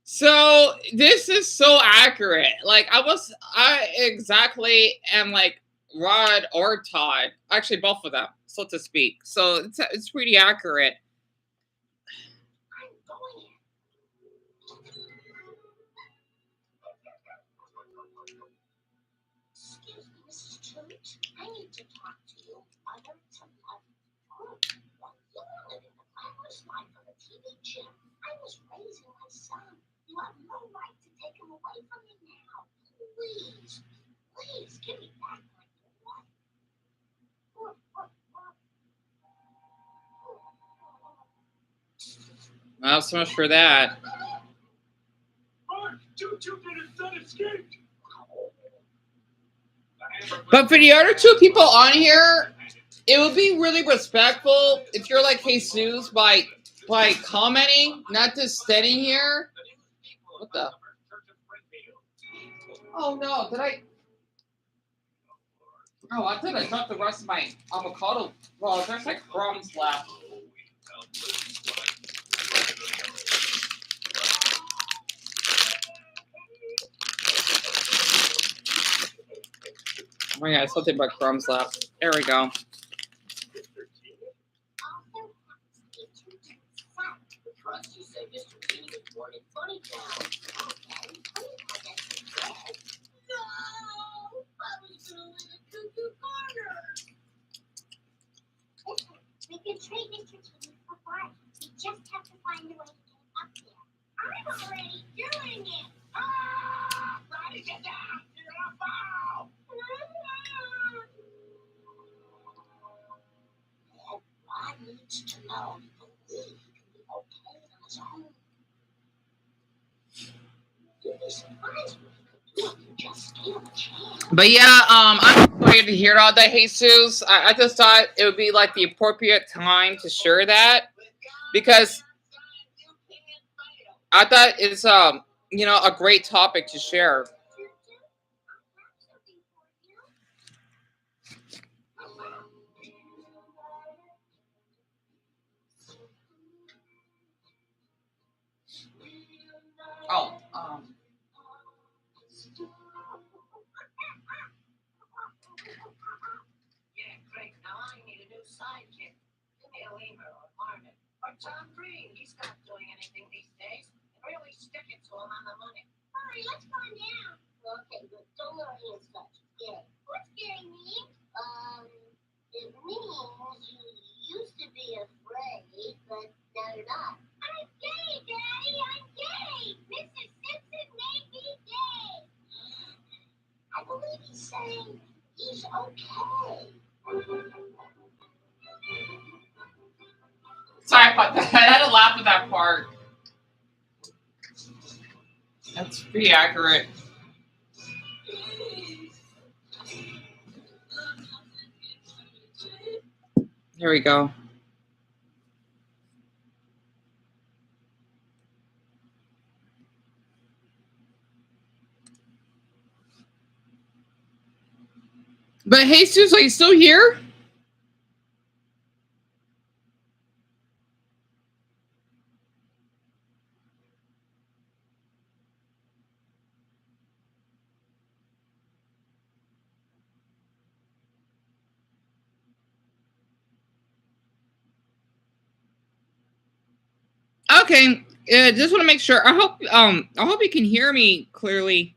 [SPEAKER 1] So this is so accurate. Like I exactly am like Rod or Todd. Actually, both of them, so to speak. So it's pretty accurate.
[SPEAKER 4] I'm going in. Excuse me, Mrs. Church. I need to talk to you. Mother to mother. While you were living the glamorous life of a TV chick, I was raising my son. You have no right to take him away from me now. Please, please give me back my boy.
[SPEAKER 1] Well, so much for that.
[SPEAKER 5] Mark, Choo-Choo and his son escaped.
[SPEAKER 1] But for the other two people on here, it would be really respectful if you're like Jesus by commenting, not just standing here. What the? Oh no! Did I? Oh, I thought I dropped the rest of my avocado. Well, there's like crumbs left. Oh yeah, something but crumbs left. There we go.
[SPEAKER 4] Trust you say Mr. King is born in Funny Town. Okay, no, I was gonna live in Cuckoo Corner. Listen, we can trade Mr. King for fun. We just have to find a way to get up there. I'm already doing it. Ah! Ronnie, get down! You're gonna fall! Ron needs to know that we can be okay on his own. You'd be surprised what he could do if you just gave him a chance.
[SPEAKER 1] But yeah, I'm sorry to hear all that, Jesus. I just thought it would be like the appropriate time to share that because I thought it's a great topic to share. Oh,
[SPEAKER 6] Yeah, Craig, now I need a new sidekick. Give me a lemur or Marvin. Or Tom Green. He's not doing anything these days. And really stick it to him on the money.
[SPEAKER 4] Alright, let's calm down. Okay, but don't let our hands touch. Scary. What's scary mean? It means you used to be afraid, but now you're not. I'm gay, Daddy! I'm gay! Mrs. Simpson made me gay! I believe he's saying he's okay.
[SPEAKER 1] sorry about that. I had to laugh at that part. That's pretty accurate. Here we go. But Jesus, are you still here? Okay. Just want to make sure. I hope you can hear me clearly.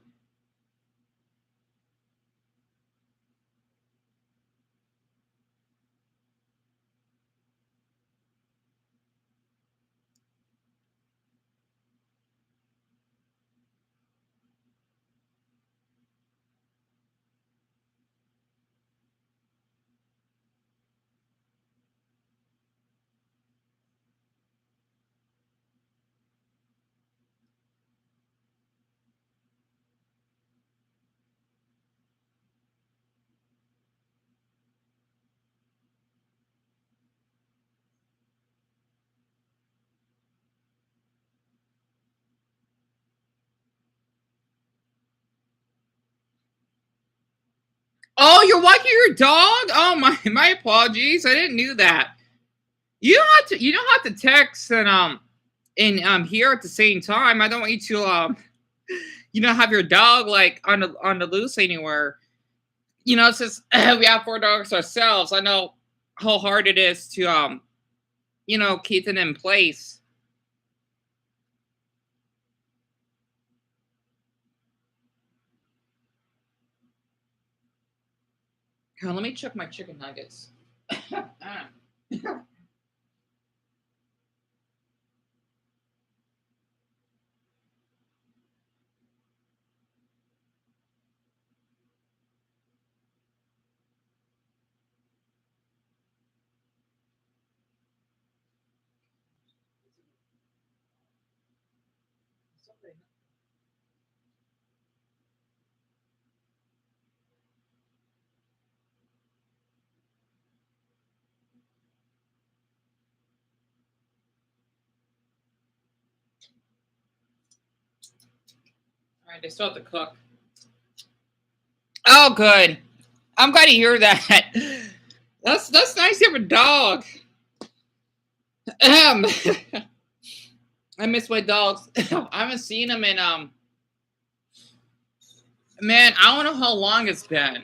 [SPEAKER 1] Oh, you're walking your dog? Oh my apologies. I didn't know that. You don't have to text and here at the same time. I don't want you to have your dog like on the loose anywhere. Since we have 4 dogs ourselves, I know how hard it is to keep them in place. Let me check my chicken nuggets. All right, they still have to cook. Oh, good. I'm glad to hear that. That's nice to have a dog. I miss my dogs. I haven't seen them in man, I don't know how long it's been.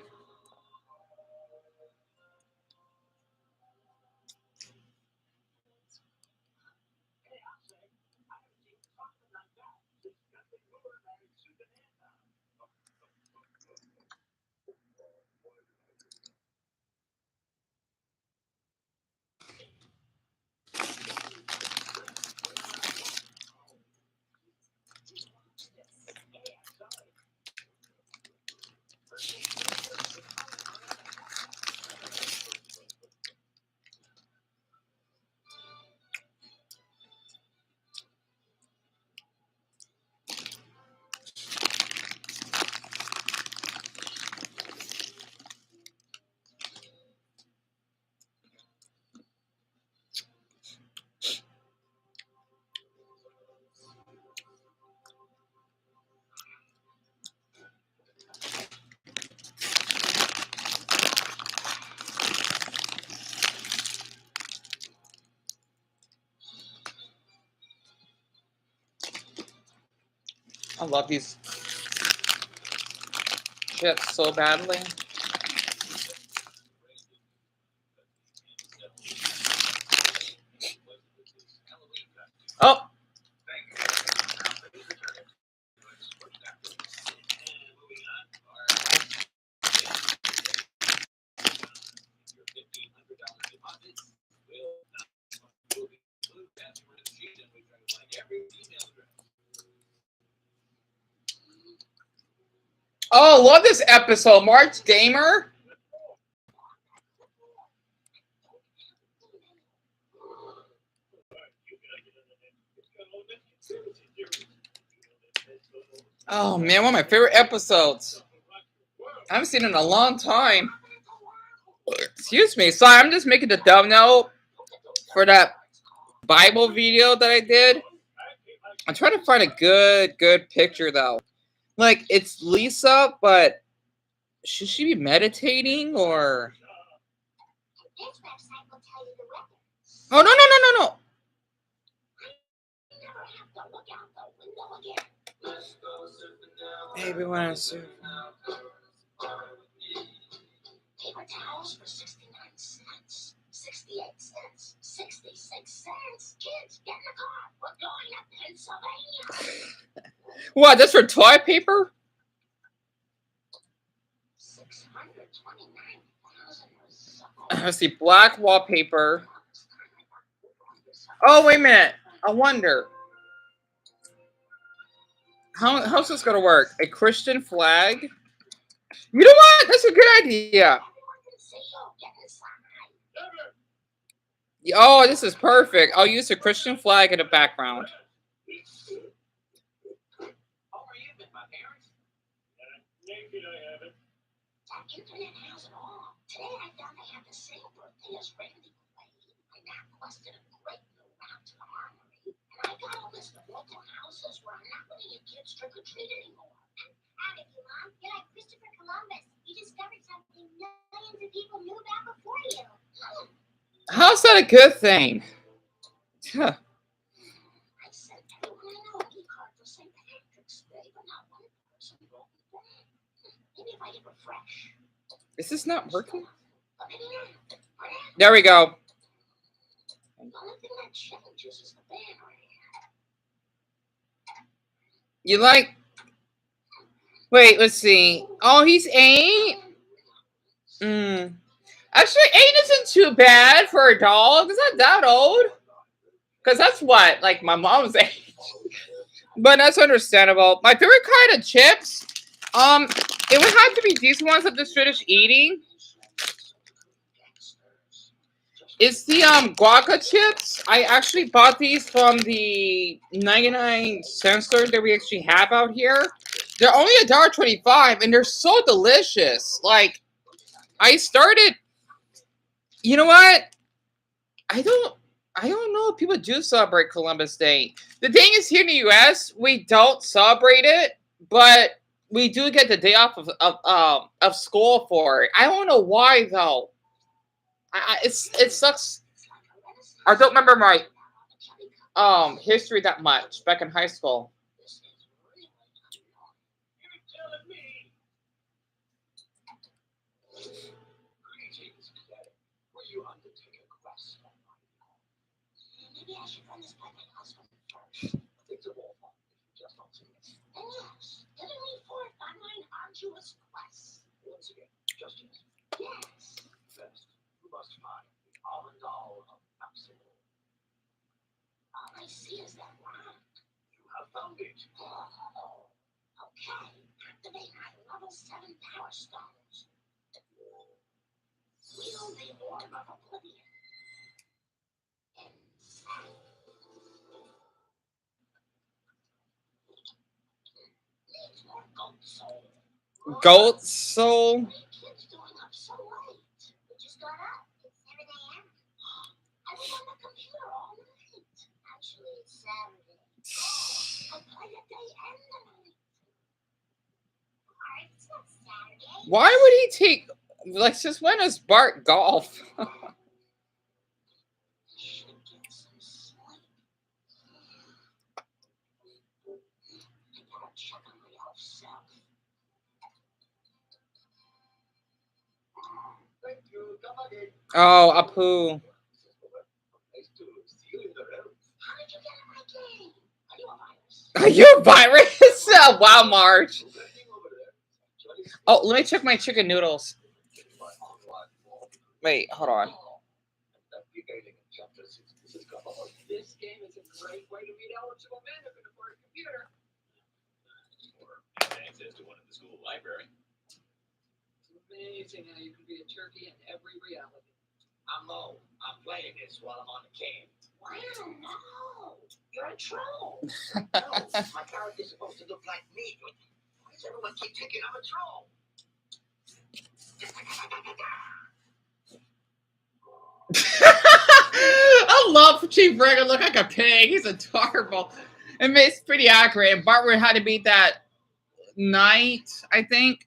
[SPEAKER 1] I love these chips so badly. Oh. Oh, love this episode. March Gamer. Oh man, one of my favorite episodes. I haven't seen it in a long time. Excuse me. So I'm just making the thumbnail for that Bible video that I did. I'm trying to find a good picture though. Like it's Lisa, but should she be meditating or?
[SPEAKER 4] This website will tell you the weather.
[SPEAKER 1] Oh no.
[SPEAKER 4] You never have to look out the window again.
[SPEAKER 1] Hey, we want to surf.
[SPEAKER 4] Paper towels for 69 cents, 68 cents, 66 cents. Kids, get in the car. We're going to Pennsylvania.
[SPEAKER 1] What? That's for toilet paper?
[SPEAKER 4] 629,000.
[SPEAKER 1] Let's see, black wallpaper. Oh, wait a minute. I wonder. How's this gonna work? A Christian flag? You know what? That's a good idea. Oh, this is perfect. I'll use a Christian flag in the background.
[SPEAKER 4] Internet has it all. Today I found they have the same birthday as Randy Quaid. I got requested a great new route to the armory. And I got a list of local houses where I'm not letting your kids trick or treat anymore. Out of you, Mom. You're like Christopher Columbus. You discovered something millions of people knew about before you.
[SPEAKER 1] How's that a good thing? Huh.
[SPEAKER 4] I sent everyone I know a card for St. Patrick's Day, but not one person wrote me back. Maybe if I hit refresh.
[SPEAKER 1] Is this not working? There we go.
[SPEAKER 4] The only thing that changes is the banner.
[SPEAKER 1] You like? Wait, let's see. Oh, he's 8. Actually, 8 isn't too bad for a dog. Is that that old? Because that's what, like my mom's age. But that's understandable. My favorite kind of chips, it would have to be these ones that just finished eating. It's the guaca chips. I actually bought these from the 99-cent store that we actually have out here. They're only $1.25 and they're so delicious. Like, I started. You know what? I don't know if people do celebrate Columbus Day. The thing is, here in the U.S., we don't celebrate it, but we do get the day off of school for it. I don't know why though. It sucks. I don't remember my history that much back in high school.
[SPEAKER 5] You're telling me.
[SPEAKER 3] Greetings, Claire. Will you undertake a quest?
[SPEAKER 4] Maybe I should run this by my husband first.
[SPEAKER 3] It's a war fun if you just don't see it.
[SPEAKER 4] And yes, giving me forth on my arduous quest.
[SPEAKER 3] Once again, just yes.
[SPEAKER 4] Yes.
[SPEAKER 3] First, you must find the almond doll of Maximum.
[SPEAKER 4] All I see is that rock.
[SPEAKER 3] You have found it.
[SPEAKER 4] Oh, okay. Activate my level 7 power stones. Wield the orb of oblivion. Insane. Needs more goat soul.
[SPEAKER 1] Goat soul.
[SPEAKER 4] What are you kids doing up so late? We just got up. It's 7 a.m. I was on the computer all night. Actually, it's Saturday. I play a day and the night. Alright, it's not Saturday.
[SPEAKER 1] Why would he take? Like, since when is Bart golf?
[SPEAKER 4] I should get some sleep. I gotta check on my elf self.
[SPEAKER 3] Thank you. Come again.
[SPEAKER 1] Oh, Apu.
[SPEAKER 3] Nice to see you in the realms.
[SPEAKER 4] How did you get in my game? Are you a virus?
[SPEAKER 1] Are you a virus? Oh, wow, Marge.
[SPEAKER 3] Landing over there. Actually,
[SPEAKER 1] Oh, let me check my chicken noodles.
[SPEAKER 3] my online wall.
[SPEAKER 1] Wait, hold on.
[SPEAKER 3] Navigating in chapter 6. This is covered.
[SPEAKER 6] This game is a great way to meet eligible men who can afford a computer.
[SPEAKER 2] Or access to one in the school library.
[SPEAKER 6] It's amazing how you can be a turkey in every reality.
[SPEAKER 5] I'm Mo. I'm playing this while I'm on the cam.
[SPEAKER 4] Wow, no. You're a troll.
[SPEAKER 5] No, my character's supposed to look like me, but why does everyone keep thinking I'm a troll?
[SPEAKER 1] I love Chief Reagan look like a pig. He's adorable. I mean, it's pretty accurate. And Bart would have to beat that night, I think.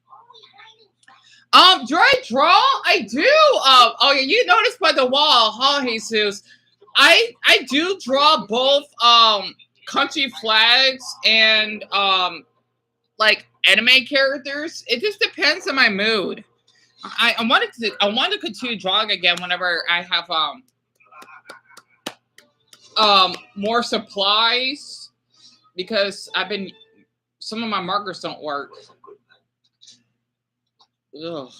[SPEAKER 1] Do I draw? I do. Oh yeah, you noticed by the wall, huh, Jesus? I do draw both country flags and like anime characters. It just depends on my mood. I want to continue drawing again whenever I have more supplies, because some of my markers don't work. Ugh.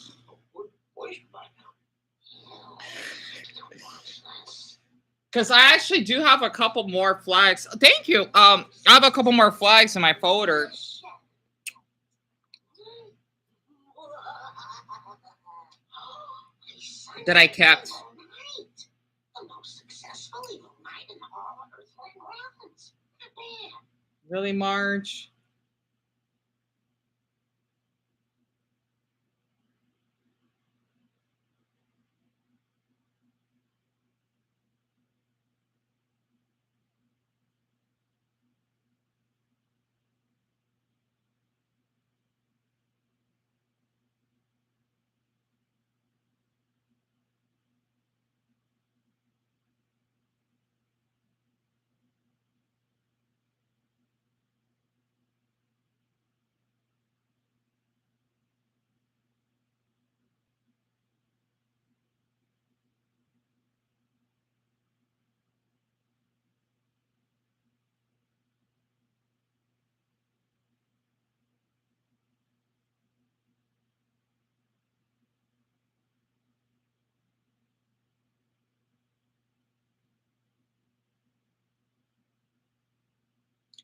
[SPEAKER 1] Because I actually do have a couple more flags. Thank you. I have a couple more flags in my folder that I kept.
[SPEAKER 4] The most successful evil night in all of Earthling grounds. Man,
[SPEAKER 1] Really, Marge?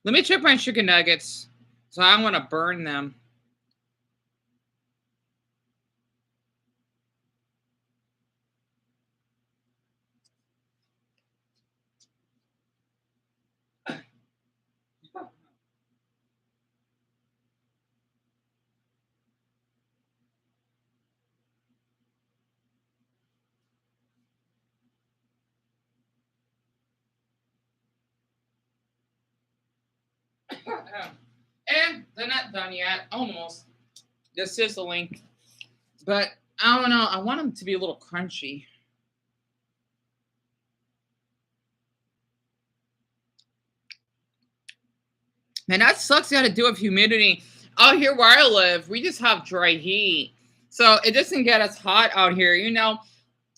[SPEAKER 1] Let me check my chicken nuggets. So I want to burn them. And not done yet. Almost. The sizzling. But I don't know. I want them to be a little crunchy. Man, that sucks. You got to do with humidity. Out here where I live, we just have dry heat. So it doesn't get as hot out here. You know,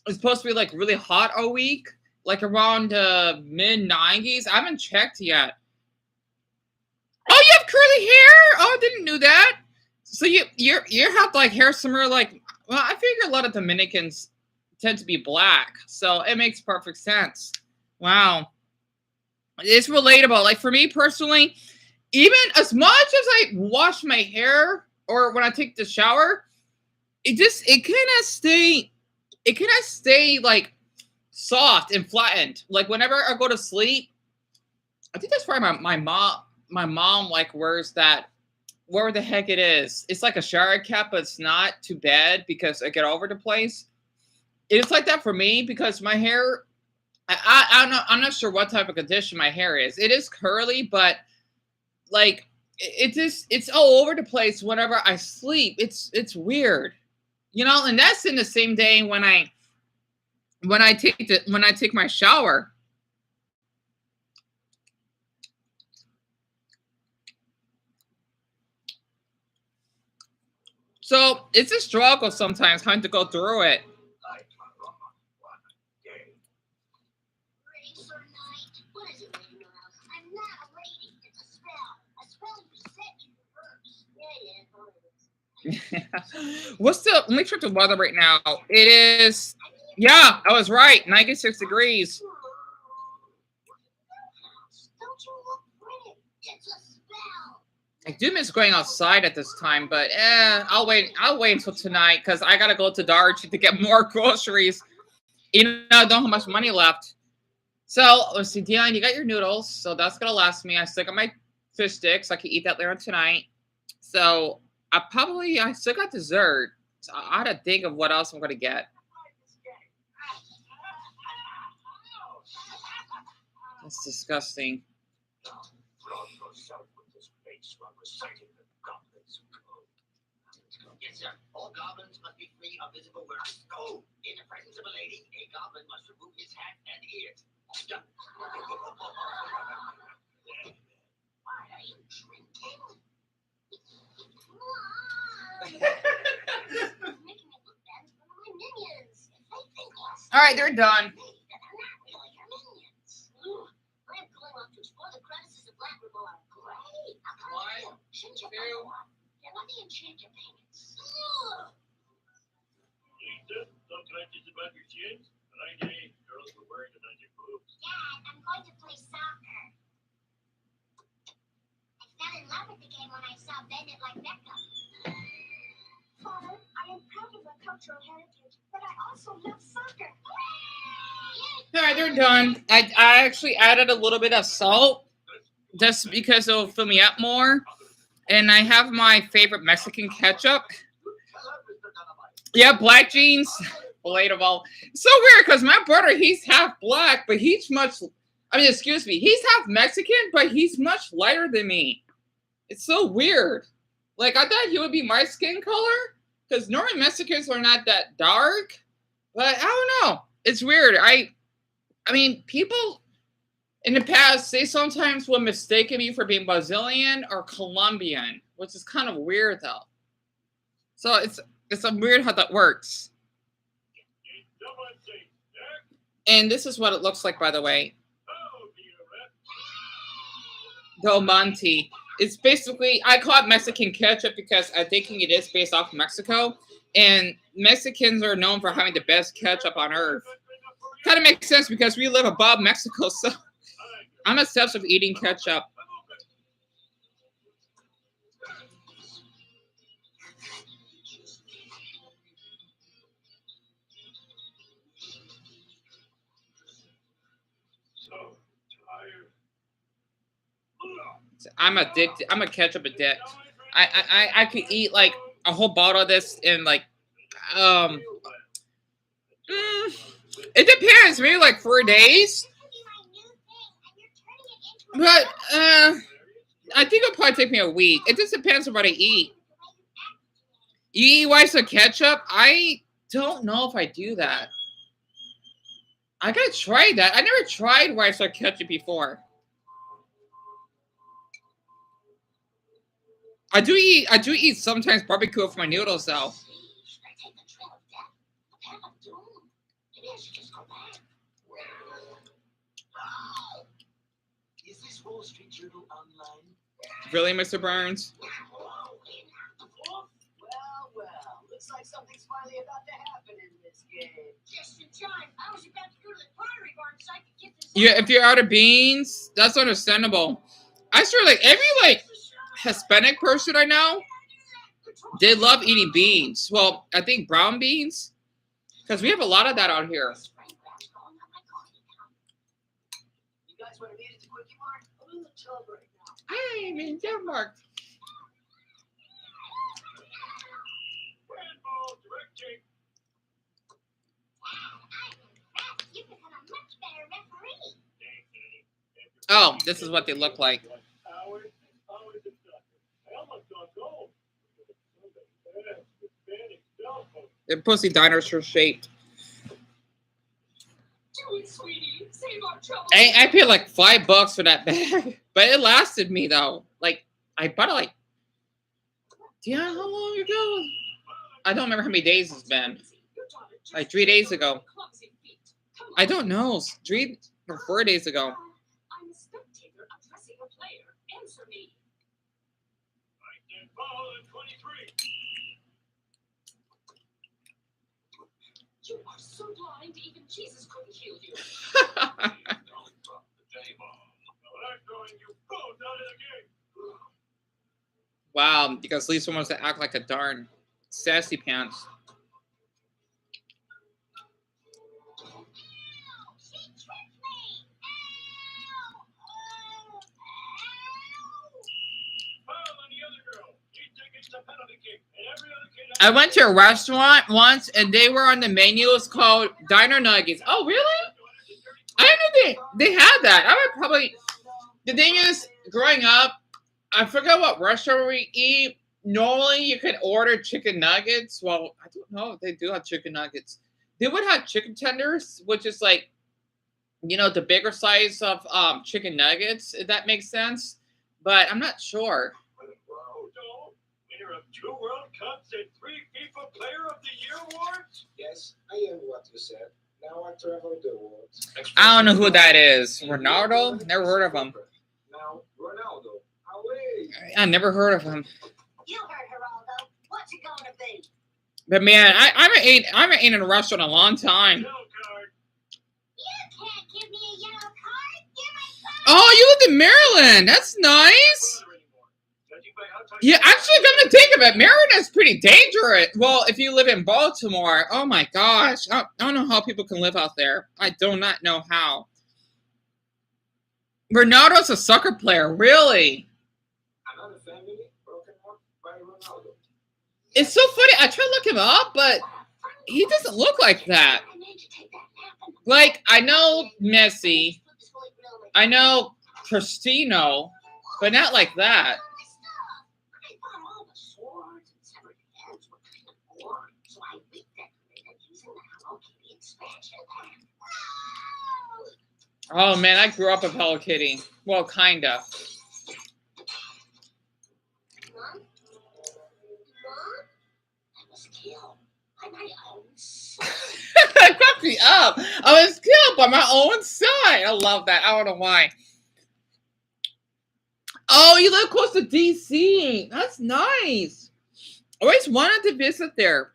[SPEAKER 1] it's supposed to be like really hot all week, like around mid 90s. I haven't checked yet. Oh, you have curly hair? Oh, I didn't know that. So you have like hair somewhere like, well, I figure a lot of Dominicans tend to be black, so it makes perfect sense. It It's relatable. Like for me personally, even as much as I wash my hair or when I take the shower, it kind of stay like soft and flattened. Like whenever I go to sleep, I think that's why my mom like wears that, where the heck it is. It's like a shower cap, but it's not too bad because I get all over the place. It's like that for me because my hair, I'm not sure what type of condition my hair is. It is curly, but like it's all over the place whenever I sleep. It's weird, you know. And that's in the same day when I take my shower. So it's a struggle sometimes having to go through it. Let me check the weather right now. It is, yeah, I was right, 96 degrees. I do miss going outside at this time, but I'll wait until tonight because I gotta go to Darch to get more groceries. You know, I don't have much money left. So let's see, Dion, you got your noodles, so that's gonna last me. I still got my fish sticks. I can eat that later tonight. So I still got dessert. So I had to think of what else I'm gonna get. That's disgusting.
[SPEAKER 5] Yes, sir. All goblins must be free of visible wearers. Go! In the presence of a lady, a goblin must remove his hat and ears. Why are you drinking? Making me look bad for my minions. If they think
[SPEAKER 1] All right, they're done.
[SPEAKER 5] they're not really your minions. I'm going off to explore the crevices of Black River. Great. I'll come with you. Shouldn't you go on? Yeah, let me enchant your payments.
[SPEAKER 7] Lisa, sometimes it's about your shins, but I ain't girls were wearing it on your boobs.
[SPEAKER 4] Dad, I'm going to play soccer. I fell in love with the game when I saw Bennett like Beckham. Father, I am proud of my cultural heritage, but I also love soccer.
[SPEAKER 1] All right, they're done. I actually added a little bit of salt just because it'll fill me up more. And I have my favorite Mexican ketchup. Yeah, black jeans. Relatable. So weird because my brother, he's half black, but he's he's half Mexican, but he's much lighter than me. It's so weird. Like, I thought he would be my skin color because normally Mexicans are not that dark, but I don't know. It's weird. I mean, people in the past, they sometimes will mistake me for being Brazilian or Colombian, which is kind of weird, though. So it's weird how that works. And this is what it looks like, by the way. Del Monte. It's basically, I call it Mexican ketchup because I'm thinking it is based off Mexico. And Mexicans are known for having the best ketchup on earth. Kind of makes sense because we live above Mexico, so I'm obsessed with eating ketchup. I'm addicted. I'm a ketchup addict. I could eat like a whole bottle of this in like it depends, maybe like 4 days. But I think it'll probably take me a week. It just depends on what I eat. You eat rice with ketchup? I don't know if I do that. I gotta try that. I never tried rice with ketchup before. I do eat sometimes barbecue with my noodles though.
[SPEAKER 4] Should I take the trail of death? The path of doom? Maybe I should just go back.
[SPEAKER 8] Is this Wall Street Journal online?
[SPEAKER 1] Really, Mr. Burns?
[SPEAKER 8] Well, looks like something's finally about to happen in this game.
[SPEAKER 5] Just in time. I was about to go to the pottery barn so I could get this.
[SPEAKER 1] Yeah, if you're out of beans, that's understandable. I swear, like every Hispanic person I know, they love eating beans. Well, I think brown beans, because we have a lot of that out here.
[SPEAKER 8] You guys want to meet at the Quickie Mart? I'm in the tub right now.
[SPEAKER 1] I'm in Denmark.
[SPEAKER 7] Handball, directing.
[SPEAKER 4] You've become a much better referee.
[SPEAKER 1] Oh, this is what they look like.
[SPEAKER 7] Hours of nothing. I almost got gold. Hispanic cell phone.
[SPEAKER 1] Their pussy diners are shaped.
[SPEAKER 5] Do it, sweetie. Save our trouble.
[SPEAKER 1] I paid like $5 for that bag, but it lasted me though. Like I bought it like, yeah, how long ago? I don't remember how many days it's been. Like 3 days ago. I don't know. 3 or 4 days ago.
[SPEAKER 5] I'm a spectator addressing a player. Answer me.
[SPEAKER 7] And ball in 23.
[SPEAKER 5] You are so blind, even Jesus couldn't heal you.
[SPEAKER 2] Don't drop the J-ball.
[SPEAKER 7] Well, I'm throwing you both out of the game.
[SPEAKER 1] Wow, because Lisa wants to act like a darn sassy pants.
[SPEAKER 4] She tricked me.
[SPEAKER 7] Foul on the other girl. He takes the penalty kick. And every other kid.
[SPEAKER 1] I went to a restaurant once and they were on the menu. It's called Diner Nuggets. Oh, really? I didn't know they had that. I would probably. The thing is, growing up, I forgot what restaurant we eat. Normally, you could order chicken nuggets. Well, I don't know if they do have chicken nuggets. They would have chicken tenders, which is like, you know, the bigger size of chicken nuggets, if that makes sense. But I'm not sure.
[SPEAKER 7] Winner of 2 World Cups and 3 FIFA Player of the Year awards?
[SPEAKER 3] Yes, I am what you said. Now I travel the world.
[SPEAKER 1] I don't know who that is. Ronaldo? Never heard of him.
[SPEAKER 3] Now, Ronaldo. Away!
[SPEAKER 1] I never heard of him.
[SPEAKER 4] You heard Geraldo. What's it going to be?
[SPEAKER 1] But man, I haven't eaten in a restaurant in a long time.
[SPEAKER 7] Yellow card.
[SPEAKER 4] You can't give me a yellow card. Give me some.
[SPEAKER 1] Oh, you live in Maryland. That's nice.
[SPEAKER 7] Brother anymore. Judging by how tight
[SPEAKER 1] Yeah, actually, come to think of it, Maryland is pretty dangerous. Well, if you live in Baltimore, oh my gosh, I don't know how people can live out there. I do not know how. Ronaldo's a soccer player, really.
[SPEAKER 3] Another family broken up by Ronaldo.
[SPEAKER 1] It's so funny. I try to look him up, but he doesn't look like that.
[SPEAKER 4] I made you take that nap in the
[SPEAKER 1] Like, I know Messi, I know Cristiano, but not like that.
[SPEAKER 4] I thought all the swords and severed heads were kind of boring, so I redecorated using the Hello Kitty expansion pack.
[SPEAKER 1] Oh man, I grew up with Hello Kitty. Well, kinda.
[SPEAKER 4] Mom? I was killed by my own son.
[SPEAKER 1] That cracked me up. I was killed by my own son. I love that. I don't know why. Oh, you live close to DC. That's nice. I always wanted to visit there.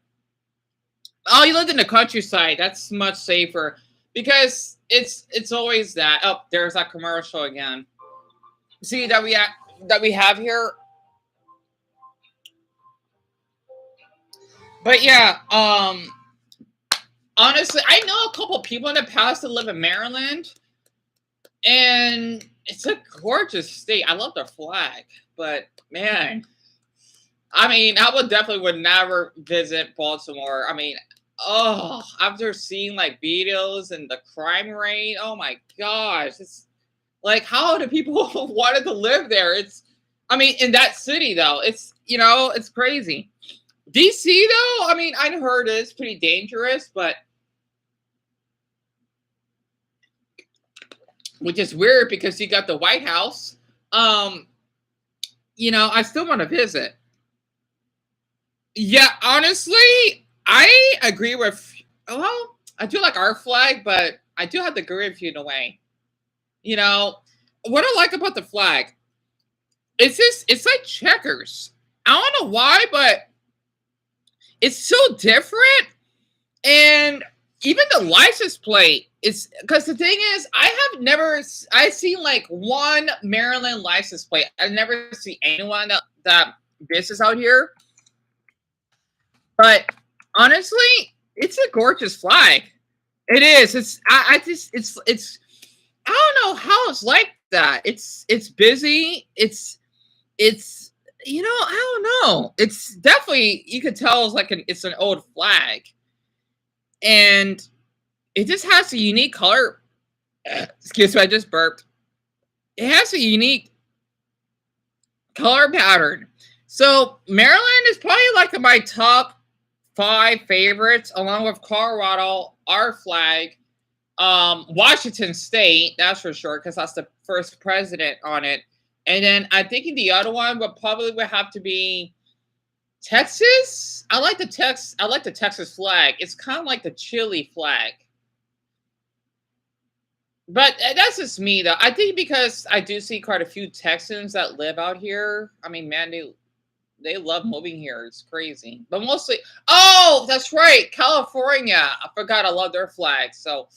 [SPEAKER 1] Oh, you lived in the countryside. That's much safer because it's always that. Oh, there's that commercial again. See that we have here. But yeah, honestly, I know a couple people in the past that live in Maryland, and it's a gorgeous state. I love the flag, but man, I mean, I would never visit Baltimore. I mean, oh, after seeing like videos and the crime rate, oh my gosh, it's like how do people wanted to live there? I mean, in that city though, it's it's crazy. DC though, I mean, I heard it's pretty dangerous, but which is weird because you got the White House. I still want to visit. Yeah, honestly, I agree with. Well, I do like our flag, but I do have to agree with you in a way. What I like about the flag, it's like checkers. I don't know why, but it's so different. And even the license plate is, because the thing is, I've seen like one Maryland license plate. I've never seen anyone that business out here. But honestly, it's a gorgeous flag. It is. It's I don't know how it's like that. It's busy. It's I don't know. It's definitely, you could tell it's an old flag. And it just has a unique color. Excuse me, I just burped. It has a unique color pattern. So Maryland is probably like my top 5 favorites, along with Colorado, our flag, Washington State, that's for sure, because that's the first president on it. And then I think the other one would have to be Texas. I like the Texas flag. It's kind of like the Chile flag. But that's just me, though. I think because I do see quite a few Texans that live out here. I mean, man, they love moving here. It's crazy. But mostly, oh, that's right, California. I forgot I love their flag. So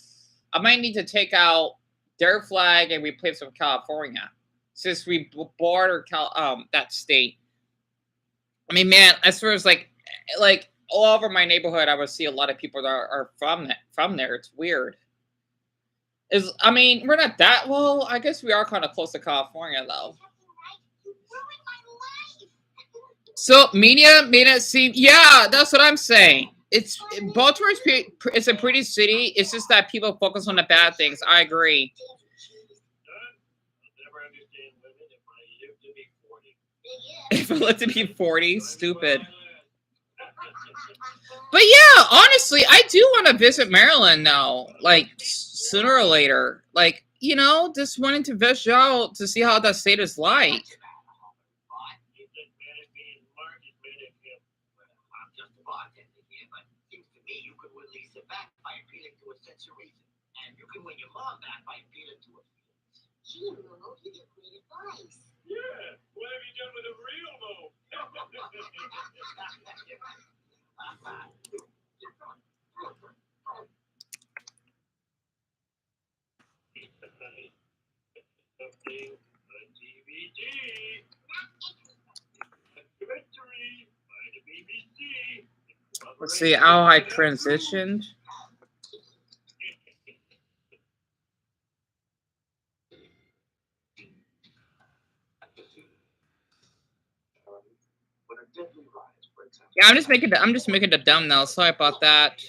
[SPEAKER 1] I might need to take out their flag and replace it with California, since we border that state. I mean, man, as far as like all over my neighborhood, I would see a lot of people that are from there. It's weird. I mean, we're not that well. I guess we are kind of close to California, though. So media made it seem, yeah, that's what I'm saying. Baltimore is a pretty city. It's just that people focus on the bad things. I agree. If I live to be 40, stupid. But yeah, honestly, I do want to visit Maryland now. Like sooner or later. Like, just wanting to visit out to see how that state is like.
[SPEAKER 8] Win your mom back by appealing to her feelings.
[SPEAKER 4] Gee, Mo, you give great advice.
[SPEAKER 7] Yeah, what have you done with a real Mo? Something on DVD. Documentary by the BBC.
[SPEAKER 1] Let's see how I transitioned. Yeah, I'm just making the dumb now. Sorry about that.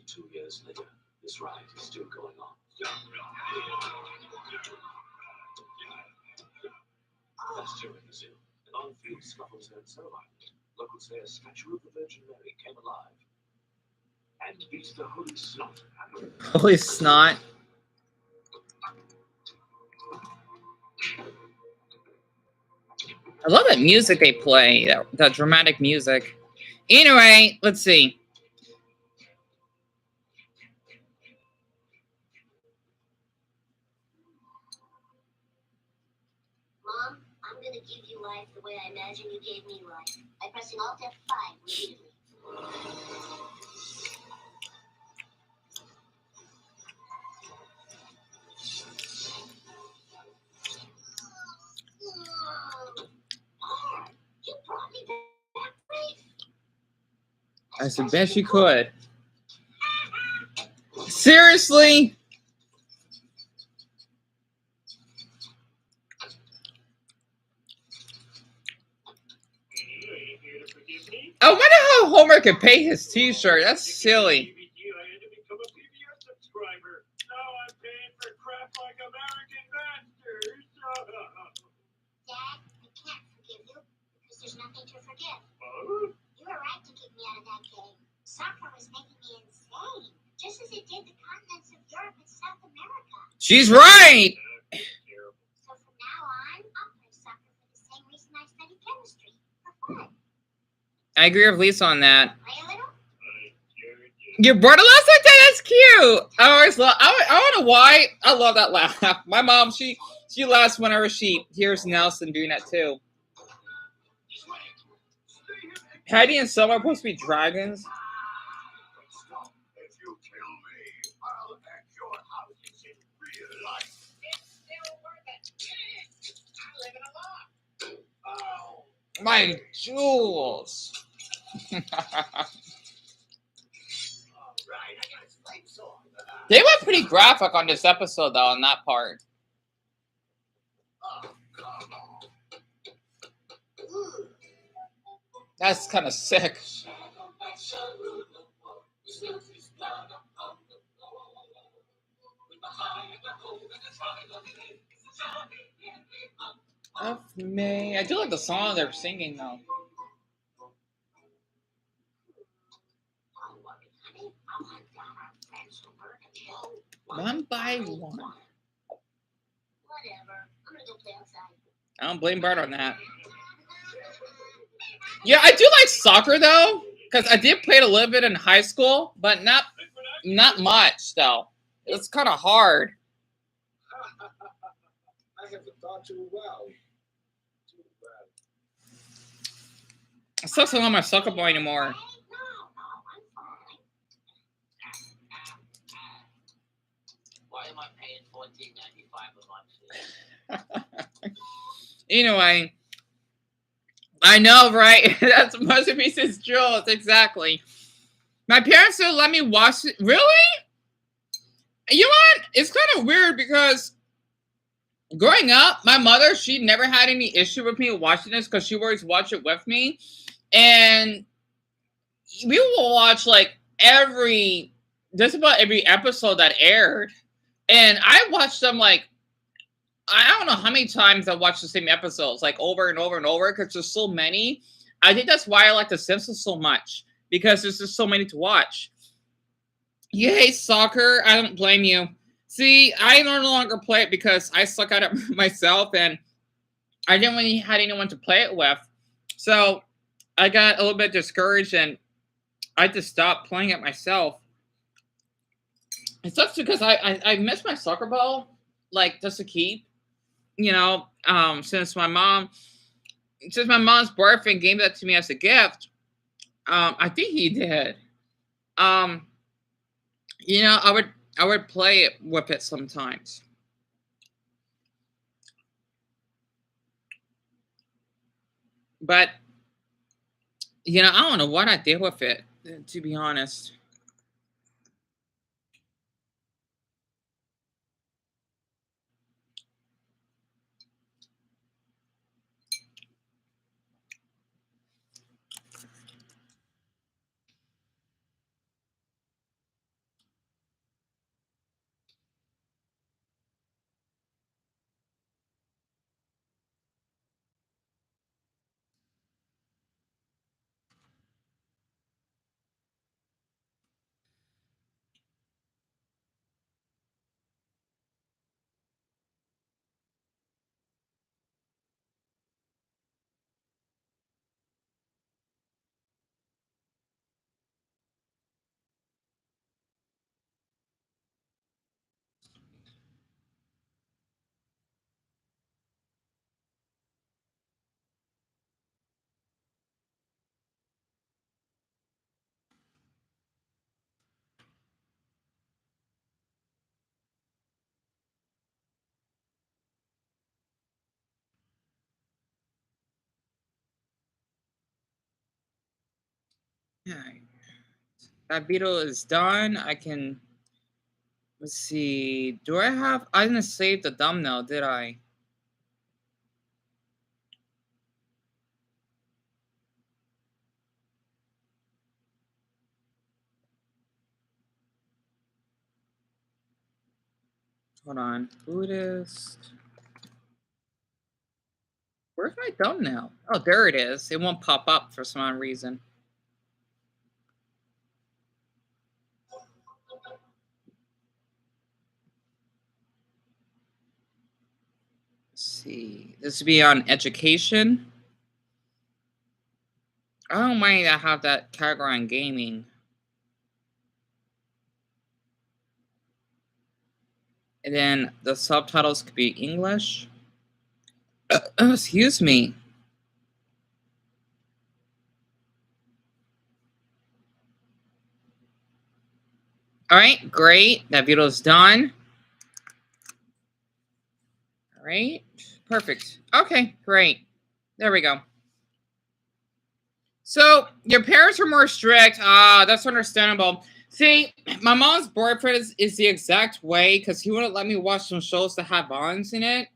[SPEAKER 3] Two years later, this ride is still going on. Last year in Brazil, an on-field scuffle turned so violent, locals say a statue of the Virgin Mary came alive and beat the holy snot out of it.
[SPEAKER 1] Holy snot. I love that music they play, that dramatic music. Anyway, let's see.
[SPEAKER 4] Mom, I'm gonna give you life the way I imagine you gave me life. By pressing Alt F5 repeatedly. You brought me back, Rafe.
[SPEAKER 1] As best you could. Seriously?
[SPEAKER 7] forgive me?
[SPEAKER 1] I wonder how Homer could pay his t-shirt. That's silly.
[SPEAKER 7] I had to become a PBS subscriber. Now I'm paying for crap like American Masters.
[SPEAKER 4] Dad, I can't forgive you because there's nothing to forgive.
[SPEAKER 7] Oh?
[SPEAKER 4] You were right to kick me out of that game. Soccer was making me insane, just as it did the continents of Europe and South America.
[SPEAKER 1] She's right.
[SPEAKER 7] Terrible.
[SPEAKER 4] So from now on, I'll play soccer for the same reason I studied chemistry, for fun.
[SPEAKER 1] I agree with Lisa on that.
[SPEAKER 4] Play a little?
[SPEAKER 1] Your brother laughs like that? That's cute. I always love. I don't know why. I love that laugh. My mom, she laughs whenever she hears Nelson doing that too. Patty and Selma are supposed to be dragons.
[SPEAKER 7] If you kill me, I'll act your houses in real life.
[SPEAKER 6] It's still worth it. I live in a lot.
[SPEAKER 7] Oh.
[SPEAKER 1] My jewels.
[SPEAKER 7] All right, I got a lights on.
[SPEAKER 1] They went pretty graphic on this episode, though, on that part.
[SPEAKER 7] Oh, come on.
[SPEAKER 1] That's kind of sick. Of May. I do like the song they're singing, though. One by one.
[SPEAKER 4] Whatever. I'm gonna go play outside.
[SPEAKER 1] I don't blame Bart on that. Yeah, I do like soccer, though, because I did play it a little bit in high school, but not much, though. It's kind of hard.
[SPEAKER 3] I haven't thought too well. Too bad.
[SPEAKER 1] It sucks I don't have my soccer boy anymore.
[SPEAKER 4] No, I'm fine.
[SPEAKER 8] Why am I paying $14.95 a month?
[SPEAKER 1] Anyway, I know, right? That's Masterpiece's Jewels, exactly. My parents don't let me watch it. Really? You know what? It's kind of weird because growing up, my mother, she never had any issue with me watching this because she would always watch it with me. And we will watch like just about every episode that aired. And I watched them like, I don't know how many times I watched the same episodes, like over and over and over, because there's so many. I think that's why I like The Simpsons so much, because there's just so many to watch. You hate soccer? I don't blame you. See, I no longer play it because I suck at it myself, and I didn't really have anyone to play it with. So I got a little bit discouraged, and I just stopped playing it myself. It sucks because I miss my soccer ball, like, just to keep. You know, since my mom's boyfriend gave that to me as a gift, I think he did. You know, I would play it with it sometimes. But you know, I don't know what I did with it, to be honest. Yeah, that video is done. I can. Let's see. Do I have? I didn't save the thumbnail, did I? Hold on. Buddhist. Where's my thumbnail? Oh, there it is. It won't pop up for some odd reason. Let's see. This would be on education. I don't mind I have that category on gaming. And then the subtitles could be English. Excuse me. All right, great. That video is done. All right, perfect. Okay, great. There we go. So your parents were more strict. That's understandable. See, my mom's boyfriend is the exact way because he wouldn't let me watch some shows that have violence in it.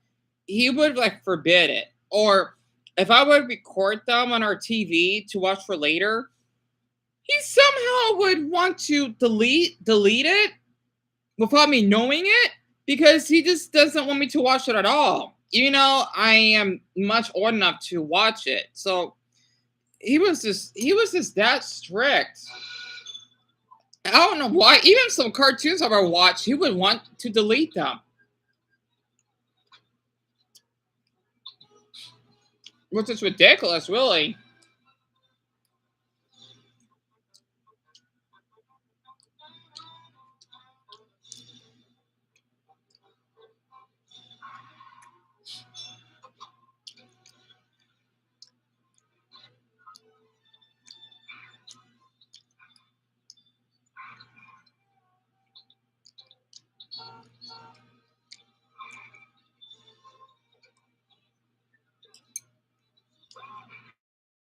[SPEAKER 1] He would like forbid it. Or if I would record them on our TV to watch for later, he somehow would want to delete it without me knowing it because he just doesn't want me to watch it at all. You know, I am much old enough to watch it. So he was just that strict. I don't know why. Even some cartoons I've ever watched, he would want to delete them. Which is ridiculous, really.